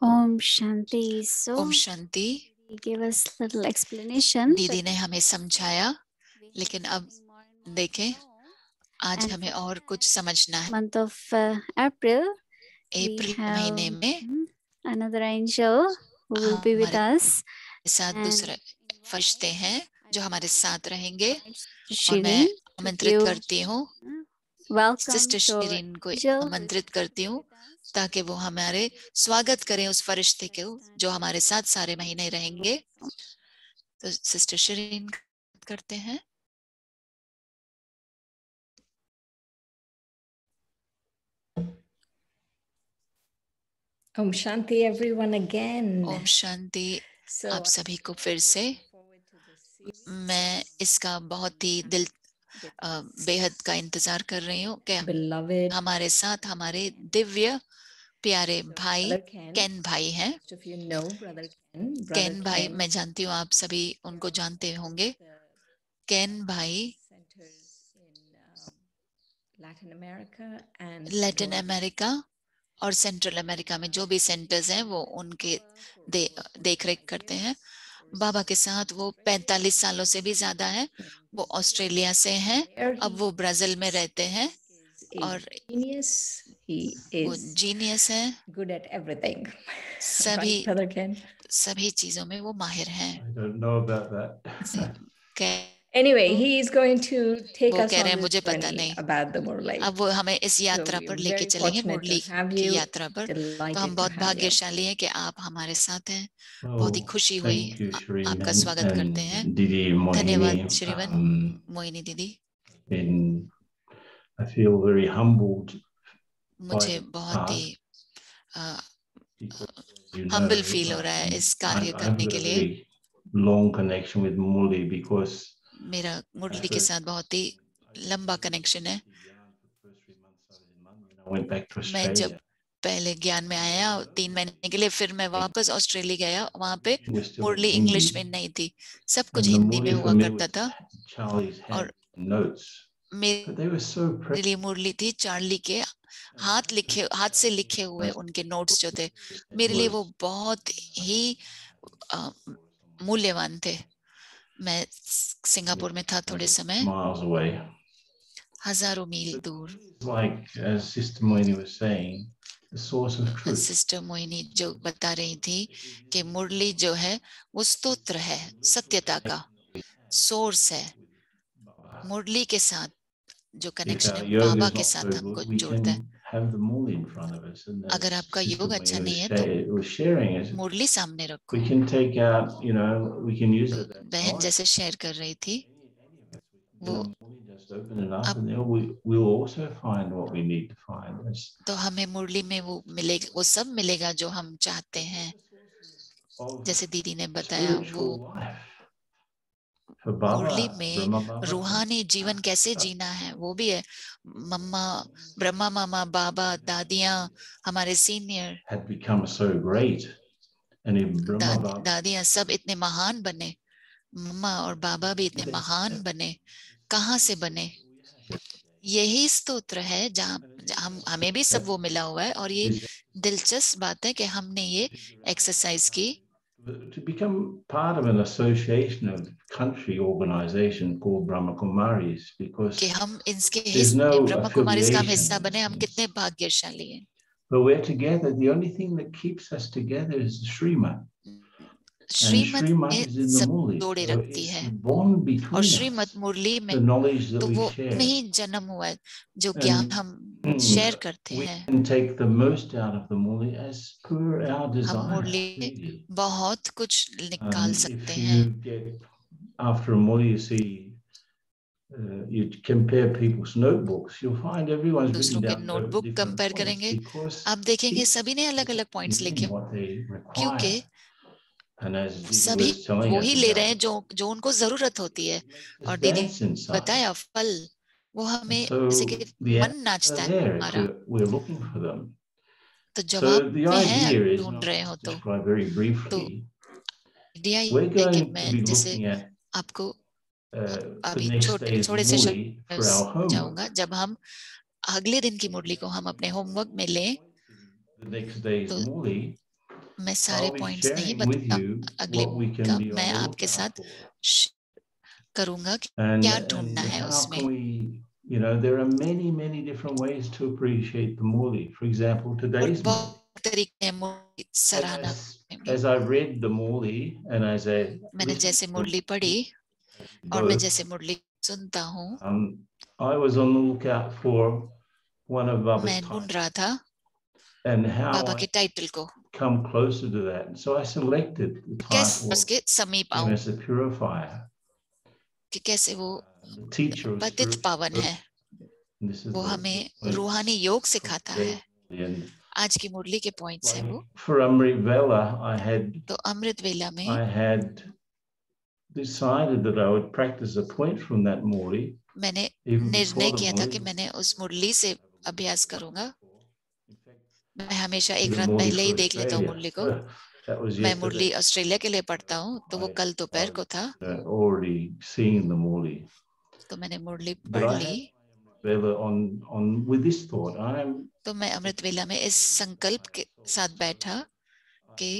Om Shanti. So, Om Shanti. he gave us little explanation. दीदी ने हमें समझाया, लेकिन अब देखें आज हमें और कुछ समझना है. Month of April, अप्रैल महीने में another angel who will be with us. साथ दूसरे फरिश्ते हैं जो हमारे साथ रहेंगे. और Shirin, मैं आमंत्रित करती हूँ सिस्टर शिरीन को आमंत्रित करती हूँ ताकि वो हमारे स्वागत करें उस फरिश्ते को जो हमारे साथ सारे महीने रहेंगे. तो सिस्टर शिरीन करते हैं. Om Shanti everyone again. Om Shanti आप सभी को फिर से. मैं इसका बहुत ही बेहद का इंतजार कर रही हूँ कि हमारे साथ हमारे दिव्य प्यारे भाई केन भाई हैं. केन भाई, मैं जानती हूँ आप सभी उनको जानते होंगे. केन भाई लैटिन अमेरिका और सेंट्रल अमेरिका में जो भी सेंटर्स हैं वो उनके देख रेख करते हैं. बाबा के साथ वो 45 सालों से भी ज्यादा है. वो ऑस्ट्रेलिया से हैं, अब वो ब्राजील में रहते हैं और वो जीनियस है. Good at everything. सभी चीजों में वो माहिर हैं. I don't know about that. Anyway, he is going to take us on this मुझे पता journey नहीं. about the Murli. अब वो हमें इस यात्रा पर लेके चलेंगे, मुरली की यात्रा पर. तो हम बहुत भाग्यशाली हैं कि आप हमारे साथ हैं. बहुत ही खुशी हुई आपका स्वागत करते हैं. धन्यवाद श्रीवन मोहिनी दीदी. I feel very humbled. मुझे बहुत ही हम्बल फील हो रहा है इस कार्य करने के लिए. Long connection with Murli because मेरा मुरली के साथ बहुत ही लंबा कनेक्शन है. मैं जब पहले ज्ञान में आया 3 महीने के लिए, फिर मैं वापस ऑस्ट्रेलिया गया. वहाँ पे मुरली इंग्लिश में नहीं थी, सब कुछ हिंदी में हुआ करता था. और मेरे लिए मुरली थी चार्ली के हाथ से लिखे हुए उनके नोट्स जो थे. मेरे लिए वो बहुत ही मूल्यवान थे. मैं सिंगापुर में था थोड़े समय, हजारों मील दूर. सिस्टर मोहिनी जो बता रही थी कि मुरली जो है वो स्तोत्र है, सत्यता का सोर्स है. मुरली के साथ जो कनेक्शन है बाबा के साथ हमको जोड़ता है. अगर आपका योग अच्छा नहीं है तो मुरली सामने रखो. बहन जैसे शेयर कर रही थी वो तो हमें मुरली में वो मिलेगा, वो सब मिलेगा जो हम चाहते हैं. जैसे दीदी ने बताया वो मुरली में रूहानी जीवन कैसे जीना है वो भी है. मम्मा ब्रह्मा मामा बाबा दादियाँ हमारे सीनियर दादियाँ सब इतने महान बने. मम्मा और बाबा भी इतने महान बने. कहाँ से बने? यही स्तोत्र है जहाँ हमें भी सब वो मिला हुआ है. और ये दिलचस्प बात है कि हमने ये एक्सरसाइज की. To become part of an association of country organization called Brahma Kumaris, because कि हम इसके ब्रह्मा कुमारीज का हिस्सा बने, हम कितने भाग्यशाली हैं. But we're together. The only thing that keeps us together is the Srimad. Shrimad Srimad में is in the सब Murli. जोड़े So रखती it's है the bond और between श्रीमत us, मुरली में the knowledge that तो we वो share. में ही जन्म हुआ है, जो ज्ञान हम शेयर करते We हैं। can take the most out of the Murli as per our हम desire. मुरली Really. बहुत कुछ निकाल सकते If हैं। you get after a Murli, you see. You compare people's notebooks, you'll find everyone's दूसरों written के down notebook different compare points करेंगे, because आप देखेंगे सभी ने अलग अलग पॉइंट्स लिखे, what they क्योंकि require. And as Didi सभी was telling वो us ही ले रहे about, हैं जो उनको जरूरत होती है। और just दीदी dance inside. बताया फल वो हमें So जैसे कि the मन नाचता answers है are there हमारा, if we're looking for them. तो So जवाब the में है idea is, ढूंढ and रहे I'll हो just तो describe very briefly, idea we're है कि going to मैं be जैसे looking at आपको the अभी next day's थोड़े से Murli for our homework. जाऊंगा, जब हम अगले दिन की मुरली को हम अपने होमवर्क में लें, The next day's तो Murli, मैं सारे I'll be पॉइंट्स नहीं sharing with बता you अगले what we का, can be on मैं the आपके lookout साथ for. करूंगा कि And क्या ढूंढना है how उसमें। can we, you know, there are many different ways to appreciate the Murli. For example, और today's Murli. बहुत तरीके हैं मुरली सराहना में भी। As I read the Murli and as I मैंने जैसे मुरली पढ़ी और मैं जैसे मुरली सुनता हूँ, I was on the lookout for one of Baba's मैं ढूंढ रहा था and how बाबा I के टाइटल को, come closer to that. So I selected the कैसे title उसके समीप of आऊं, as a purifier. कि कैसे वो The teacher of पतित पावन है, this is वो हमें रूहानी योग सिखाता है। and आज की मुरली के पॉइंट्स हैं वो। for Amrit Vela, तो अमृत वेला में I had decided that I would practice a point from that Murli. मैंने even निर्णय before the किया था Murli. कि मैंने उस मुरली से अभ्यास करूंगा। मैं हमेशा एक The रात Murli पहले ही for देख लेता हूँ Australia. मुरली को। That was मैं yesterday. मुरली ऑस्ट्रेलिया के लिए पढ़ता हूँ, तो वो कल दोपहर को था, Already seen the Murli. तो मैंने मुरली But पढ़ I Lee. had Vela on with this thought. तो मैं अमृत वेला में इस संकल्प के साथ बैठा कि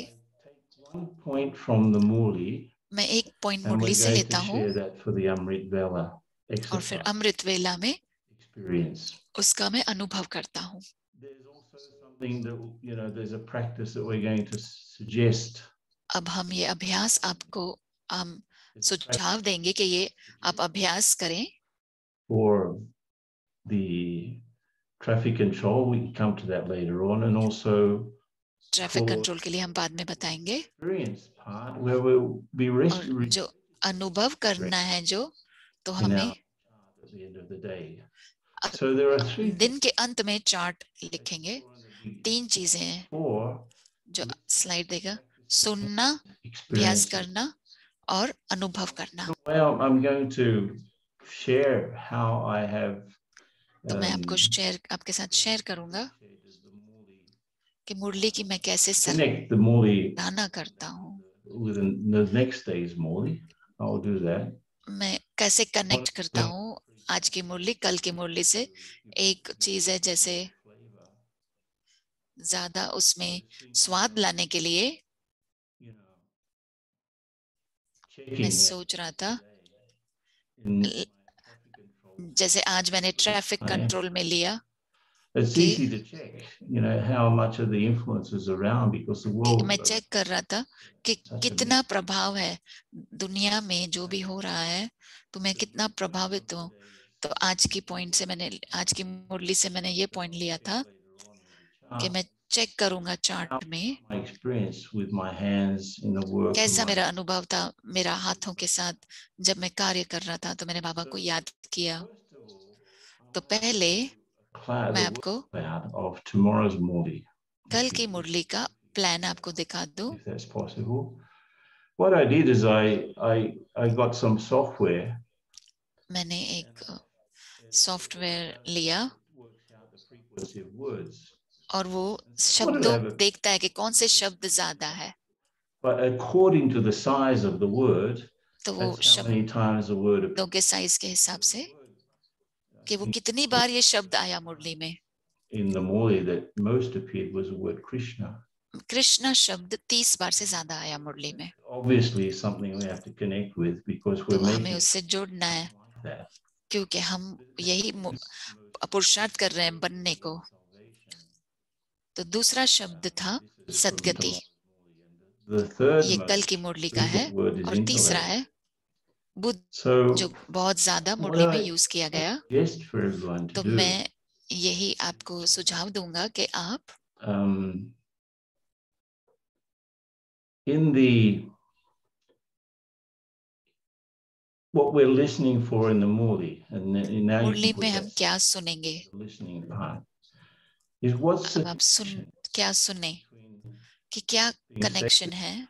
one point from the Murli, मैं एक पॉइंट and मुरली we're से going लेता to हूँ share that for the Amrit Vela और फिर exercise अमृत वेला में experience. उसका मैं अनुभव करता हूँ। There's also something that, you know, there's a practice that we're going to suggest. अब हम ये अभ्यास आपको हम सुझाव देंगे कि ये आप अभ्यास करें। For the traffic control, we can come to that later on, and also traffic control के लिए हम बाद में बताएंगे। experience part where we'll be और जो अनुभव करना है जो, तो हमें at the end of the day. So there are three दिन के अंत में चार्ट लिखेंगे। 3 चीजें हैं जो स्लाइड देगा, सुनना, अभ्यास करना और अनुभव करना। Well, I'm going to share how I have तो मैं आपको आपके साथ शेयर करूंगा कि मुरली की मैं कैसे सराहना करता हूँ। with the next day's Murli. I'll do that. मैं कैसे कनेक्ट करता हूँ आज की मुरली कल की मुरली से। एक चीज है जैसे ज्यादा उसमें स्वाद लाने के लिए मैं सोच रहा था, जैसे आज मैंने ट्रैफिक कंट्रोल में लिया, It's easy to check, you know, how much of the influence is around because the world. मैं चेक कर रहा था कि कितना प्रभाव है दुनिया में जो भी हो रहा है, तो मैं कितना प्रभावित हूँ। तो आज की पॉइंट से मैंने, आज की मुरली से मैंने ये पॉइंट लिया था कि मैं चेक करूंगा चार्ट में कैसा मेरा अनुभव था मेरा हाथों के साथ जब मैं कार्य कर रहा था। तो मैंने बाबा को याद किया। तो पहले मैं आपको कल की मुरली का प्लान आपको दिखा दूं। What I did is I got some software. मैंने एक सॉफ्टवेयर लिया और वो शब्दों देखता है कि कौन से शब्द ज्यादा है। But according to the size of the word, तो वो शब्दों के साइज के हिसाब से कि वो कितनी बार ये शब्द आया मुरली में। In the Murli that most appeared was the word Krishna. Krishna शब्द 30 बार से ज्यादा आया मुरली में। Obviously something we have to connect with because we're तो हमें उससे जुड़ना है क्योंकि हम यही पुरुषार्थ कर रहे हैं बनने को। तो दूसरा शब्द था सदगति। The third ये कल की most मुरली का है, frequent word is और तीसरा intellect. है बुद्ध, So जो बहुत ज्यादा what मुरली में I यूज किया गया। suggest for everyone to तो do, मैं यही आपको सुझाव दूंगा कि आप in the what we're listening for in the Murli, and now you Murali can में put हम that क्या सुनेंगे, listening part, is what's the अब आप क्या सुने between कि क्या being कनेक्शन saved है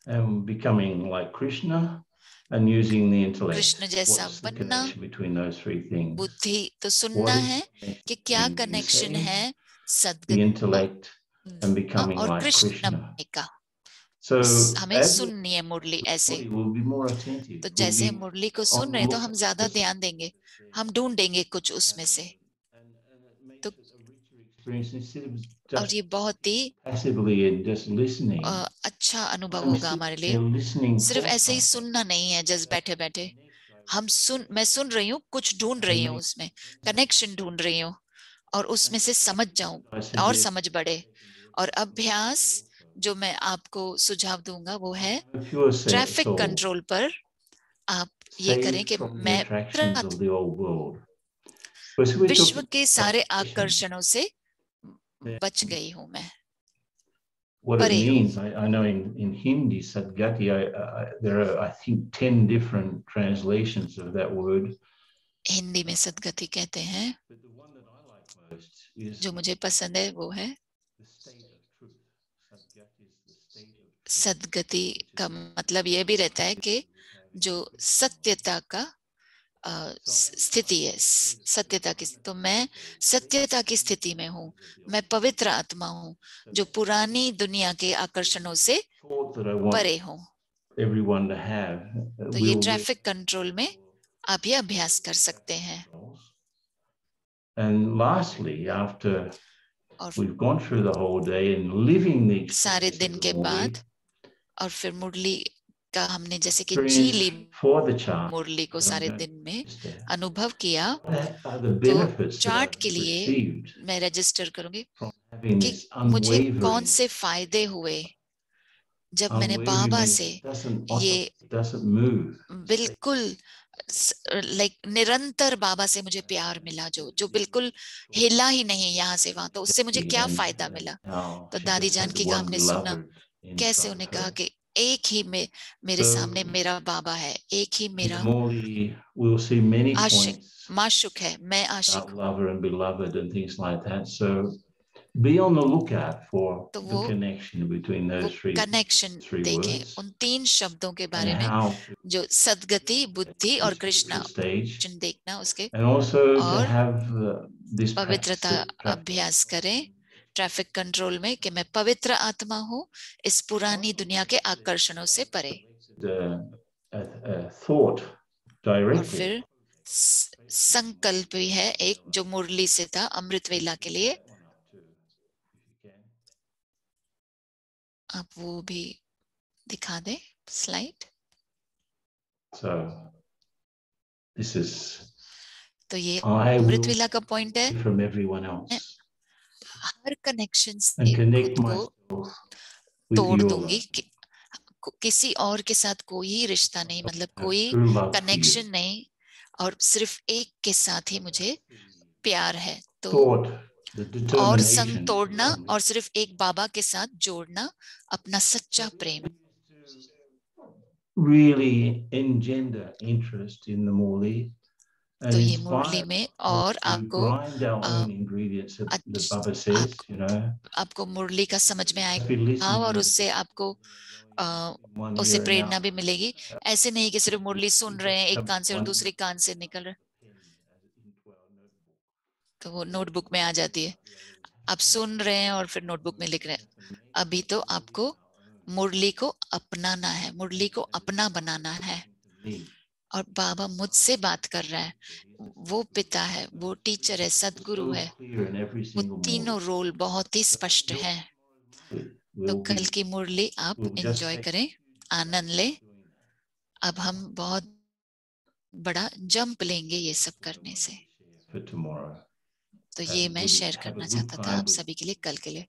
and becoming like Krishna and using the intellect. Krishna जैसा What's the बनना, connection between those three things? बुद्धि तो What सुनना is है the connection कि क्या between being कनेक्शन saved, है the सद्गति intellect, and becoming और like कृष्ण Krishna? बनने का। So हमें as we सुननी है मुरली ऐसे, will be more attentive. तो We'll जैसे be मुरली को on सुन the रहे हैं तो हम lookout. ज्यादा ध्यान देंगे, हम ढूंढेंगे कुछ उसमें से, And it makes तो it a richer experience instead of और just ये बहुत ही passively and just listening. अच्छा अनुभव I'm होगा sitting हमारे लिए। there listening सिर्फ for ऐसे ही something. सुनना नहीं है जस्ट बैठे बैठे, मैं सुन रही हूँ, कुछ ढूंढ रही हूँ, उसमें कनेक्शन ढूंढ रही हूँ, और उसमें से समझ जाऊं और समझ बढ़े। और अभ्यास जो मैं आपको सुझाव दूंगा वो है ट्रैफिक कंट्रोल पर आप ये करें कि मैं विश्व के सारे आकर्षणों से बच गई हूं, मैं What it परे हूं। means, I know in Hindi, Sadgati, there are, I think, 10 different translations of that word. Hindi में सद्गति कहते हैं, But the one that I like most is जो मुझे पसंद है वो है the state of truth. Sadgati is the state of truth. सद्गति का मतलब ये भी रहता है कि जो सत्यता का स्थिति है, सत्यता की। तो मैं सत्यता की स्थिति में हूँ, मैं पवित्र आत्मा हूँ जो पुरानी दुनिया के आकर्षणों से परे हूँ। तो ये ट्रैफिक कंट्रोल में आप ये अभ्यास कर सकते हैं। And lastly, after we've gone through the whole day and living the सारे experience दिन of के the Murli, बाद, और फिर मुरली का हमने जैसे कि जी ली मुरली को सारे दिन में अनुभव किया, तो चार्ट के लिए मैं रजिस्टर करूंगी कि मुझे कौन से फायदे हुए जब मैंने बाबा से ये बिल्कुल निरंतर बाबा से मुझे प्यार मिला, जो बिल्कुल हिला ही नहीं यहाँ से वहां, तो उससे मुझे क्या फायदा मिला। तो दादी जानकी का हमने सुना कैसे उन्हें कहा कि एक ही मेरे सामने मेरा बाबा है, एक ही मेरा आशिक माशुक है, मैं आशिक हूँ। Be on the lookout for तो the connection between those connection देखें words, उन तीन शब्दों के बारे में, जो सद्गति, बुद्धि और कृष्णा, देखना उसके, और पवित्रता अभ्यास करें ट्रैफिक कंट्रोल में कि मैं पवित्र आत्मा हूँ इस पुरानी दुनिया के आकर्षणों से परे। और फिर संकल्प भी है एक जो मुरली से था अमृत वेला के लिए, आप वो भी दिखा दे स्लाइड। तो ये अमृत वेला का पॉइंट है, हर कनेक्शन से खुद को तोड़ दूंगी, किसी और के साथ कोई रिश्ता नहीं, मतलब कोई कनेक्शन नहीं, और सिर्फ एक के साथ ही मुझे प्यार है। तो और संग तोड़ना और सिर्फ एक बाबा के साथ जोड़ना अपना सच्चा प्रेम। Really engender interest in the Murli, तो ये मुरली में और आपको आपको मुरली का समझ में आएगा और उससे आपको उससे प्रेरणा भी मिलेगी। ऐसे नहीं कि सिर्फ मुरली सुन रहे हैं एक कान से और दूसरे कान से निकल रहे, तो वो नोटबुक में आ जाती है। आप सुन रहे हैं और फिर नोटबुक में लिख रहे हैं। अभी तो आपको मुरली को अपनाना है, मुरली को अपना बनाना है। और बाबा मुझसे बात कर रहा है, वो पिता है, वो टीचर है, सदगुरु है, वो तीनों रोल बहुत ही स्पष्ट हैं। तो कल की मुरली आप एंजॉय करें, आनंद लें। अब हम बहुत बड़ा जंप लेंगे ये सब करने से। तो ये मैं शेयर करना चाहता था आप सभी के लिए कल के लिए।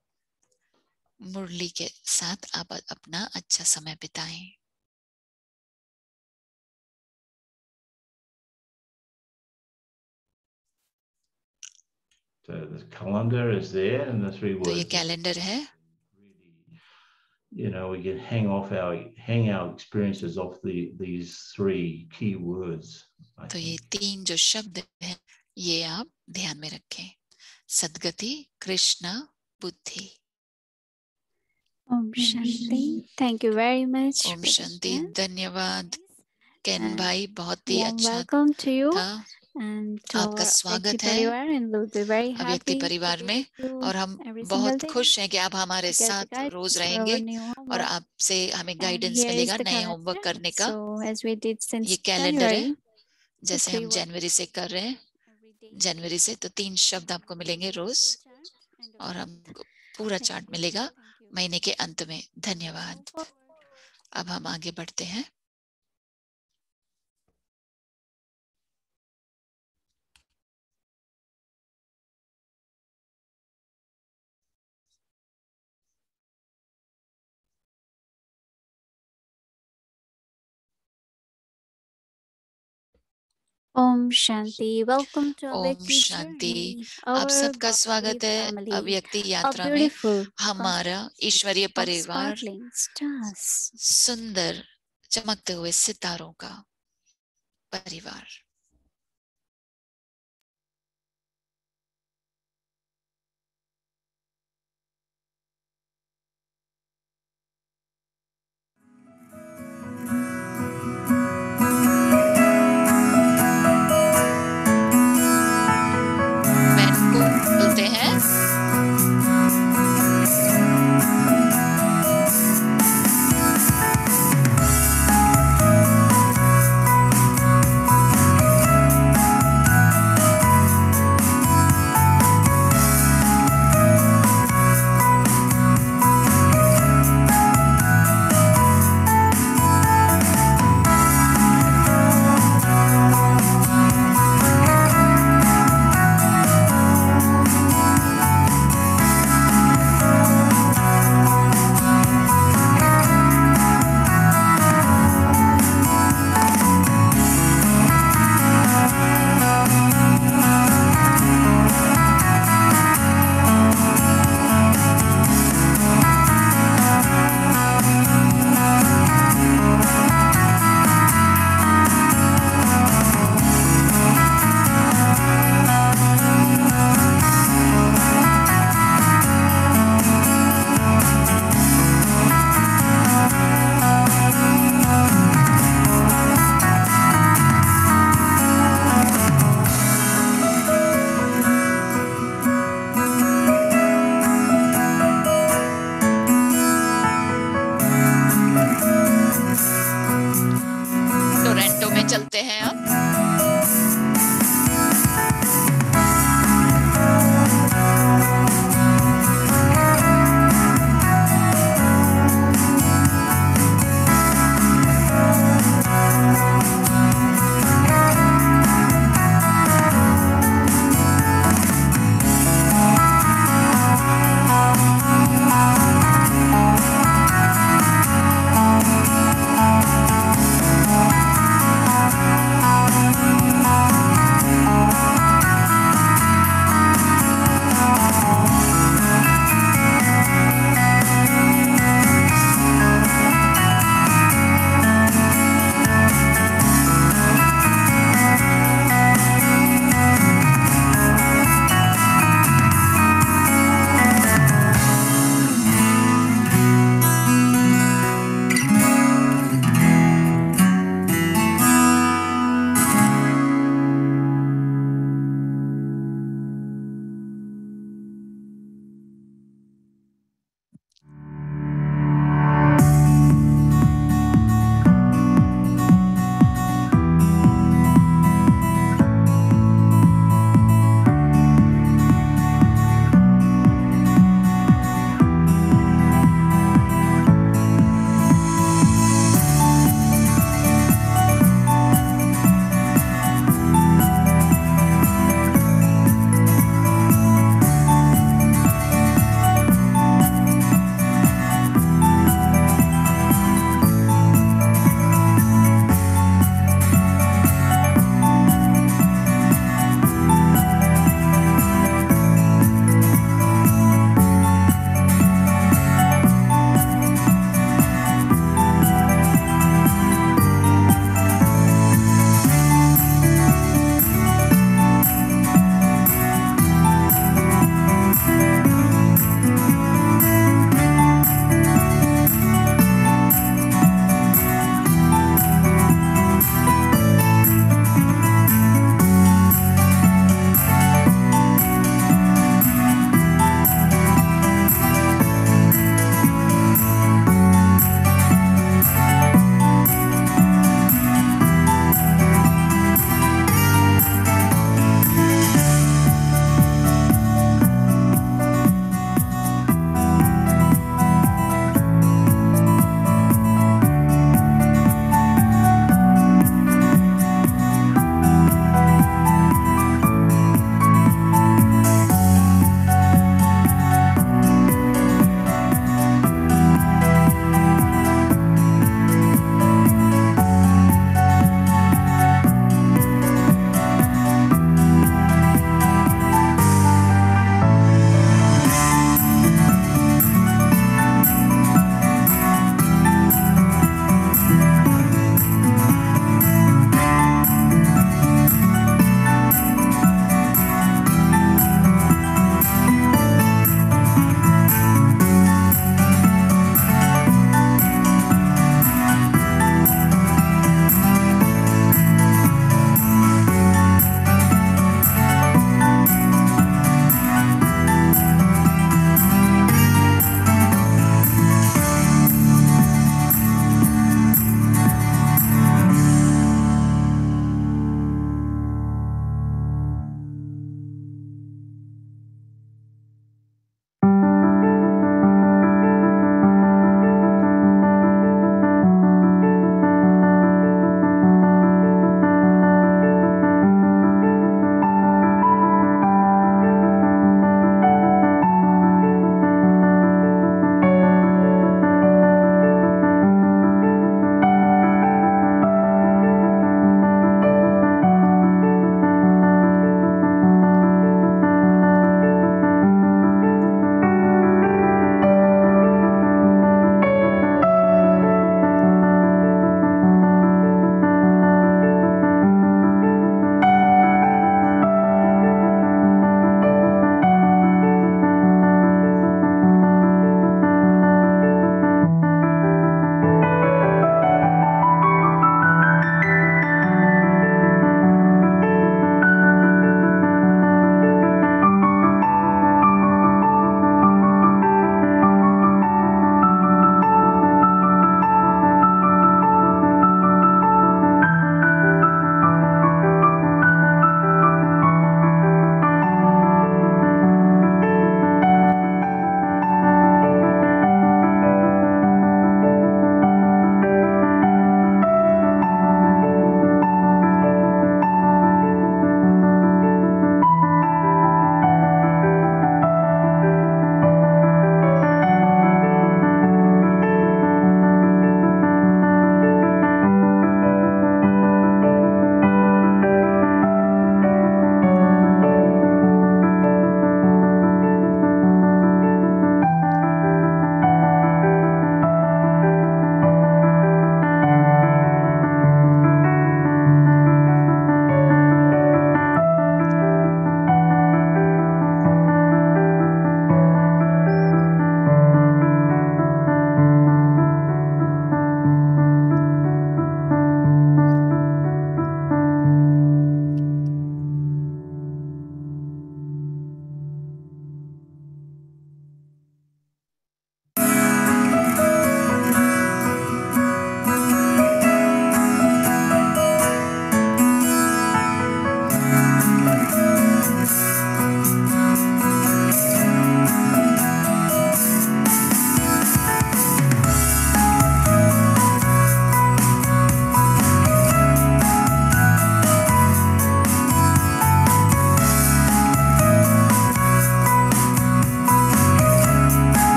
मुरली के साथ आप अपना अच्छा समय बिताएं। So the calendar is there and the three तो ये words. कैलेंडर है। You know, we can hang our experiences off these three key words. तो ये तीन जो शब्द हैं ये आप ध्यान में रखें, सद्गति, कृष्णा, बुद्धि। Om Shanti. Thank you very much. Om Shanti, धन्यवाद केन भाई, बहुत ही Warm अच्छा welcome to you था। and to आपका our स्वागत Avyakti है परिवार, and we'll be very अव्यक्ति happy to परिवार be में, with you और हम every single बहुत day खुश हैं कि आप हमारे to get the साथ guidance रोज for our रहेंगे new और homework. आपसे हमें And गाइडेंस here is मिलेगा the नए होमवर्क calendar. करने का। So as we did since ये कैलेंडर है, January, जैसे three हम words जनवरी से कर रहे हैं, every day. जनवरी से, तो 3 शब्द आपको मिलेंगे रोज और हमको पूरा चार्ट मिलेगा महीने के अंत में। धन्यवाद। अब हम आगे बढ़ते हैं। Om Shanti. Welcome to Om Avyakti Shanti. journey. आप Our सबका Bhakti स्वागत है family. अव्यक्ति A यात्रा में। beautiful हमारा ईश्वरीय of परिवार, sparkling stars. सुंदर चमकते हुए सितारों का परिवार। बहन को बोलते हैं टोरंटो में चलते हैं अब।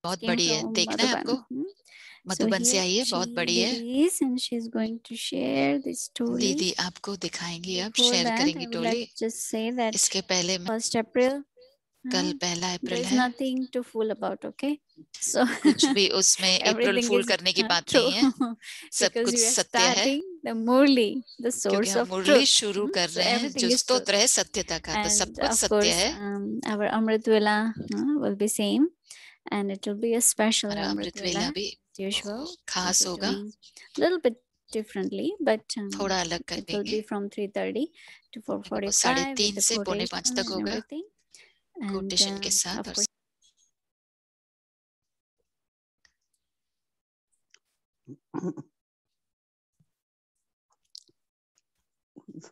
बहुत बड़ी है, देखना है आपको। मधुबन से आई है, बहुत बड़ी है। And she's going to share this story. दीदी आपको दिखाएंगी, अब शेयर करेंगी टोली। Just say that इसके पहले 1st April, कल 1 अप्रैल there's है। nothing to fool about, okay? So कुछ भी उसमें अप्रैल फूल करने की बात नहीं है, सब कुछ सत्य है। The Murli, the source क्योंकि हम of मुरली truth. शुरू कर रहे हैं everything जो is स्तोत्र है सत्यता का, तो सब And कुछ of सत्य course, है। our Amrit Vela will be same, and it will be a special हमारा Amrit अमृत वेला Vela भी as usual. खास We're होगा, doing a little bit differently, but थोड़ा अलग it will करेंगे। be from 3:30 to 4:45 3:30 with the से 4:45 quotation तक and होगा, everything. And कोटेशन के साथ। of और course,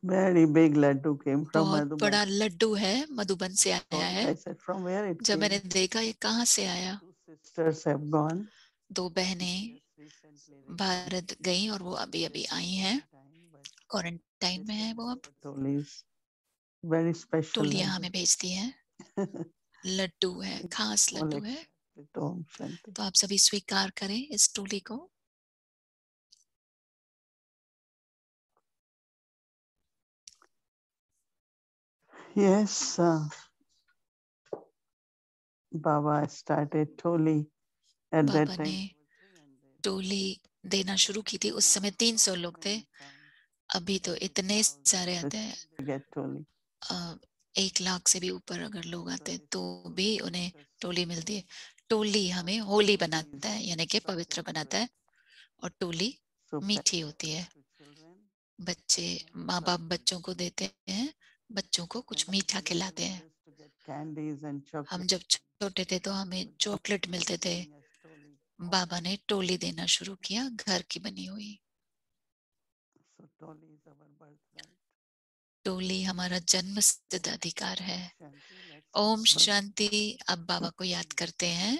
very big laddu came from बहुत Madhuban. बड़ा लड्डू है, मधुबन से आया है। I said, from where it जब came? मैंने देखा ये कहाँ से आया, 2 sisters have gone. 2 बहनें भारत गई और वो अभी अभी आई हैं, क्वारंटाइन में है वो। अब Very special. टोलियां हमें भेजती हैं, लड्डू है, खास लड्डू है, तो आप सभी स्वीकार करें इस टोली को। Yes, Baba started Toli at that बाबा ने time. टोली देना शुरू की थी, उस समय 300 लोग थे, अभी तो इतने सारे आते हैं, 1 लाख से भी ऊपर अगर लोग आते हैं तो भी उन्हें टोली मिलती है। टोली हमें होली बनाता है, यानी कि पवित्र बनाता है, और टोली मीठी होती है। बच्चे, माँ बाप बच्चों को देते हैं, बच्चों को कुछ मीठा खिलाते हैं। हम जब छोटे थे तो हमें चॉकलेट मिलते थे, बाबा ने टोली देना शुरू किया, घर की बनी हुई। टोली हमारा जन्मसिद्ध अधिकार है। ओम शांति। अब बाबा को याद करते हैं।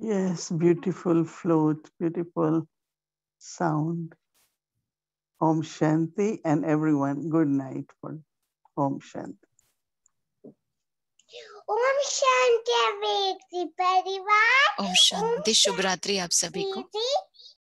Yes, beautiful flute, beautiful sound. Om Shanti, and everyone, good night for Om Shanti. Om Shanti परिवार। ओम शांति, शुभ रात्रि आप सभी को।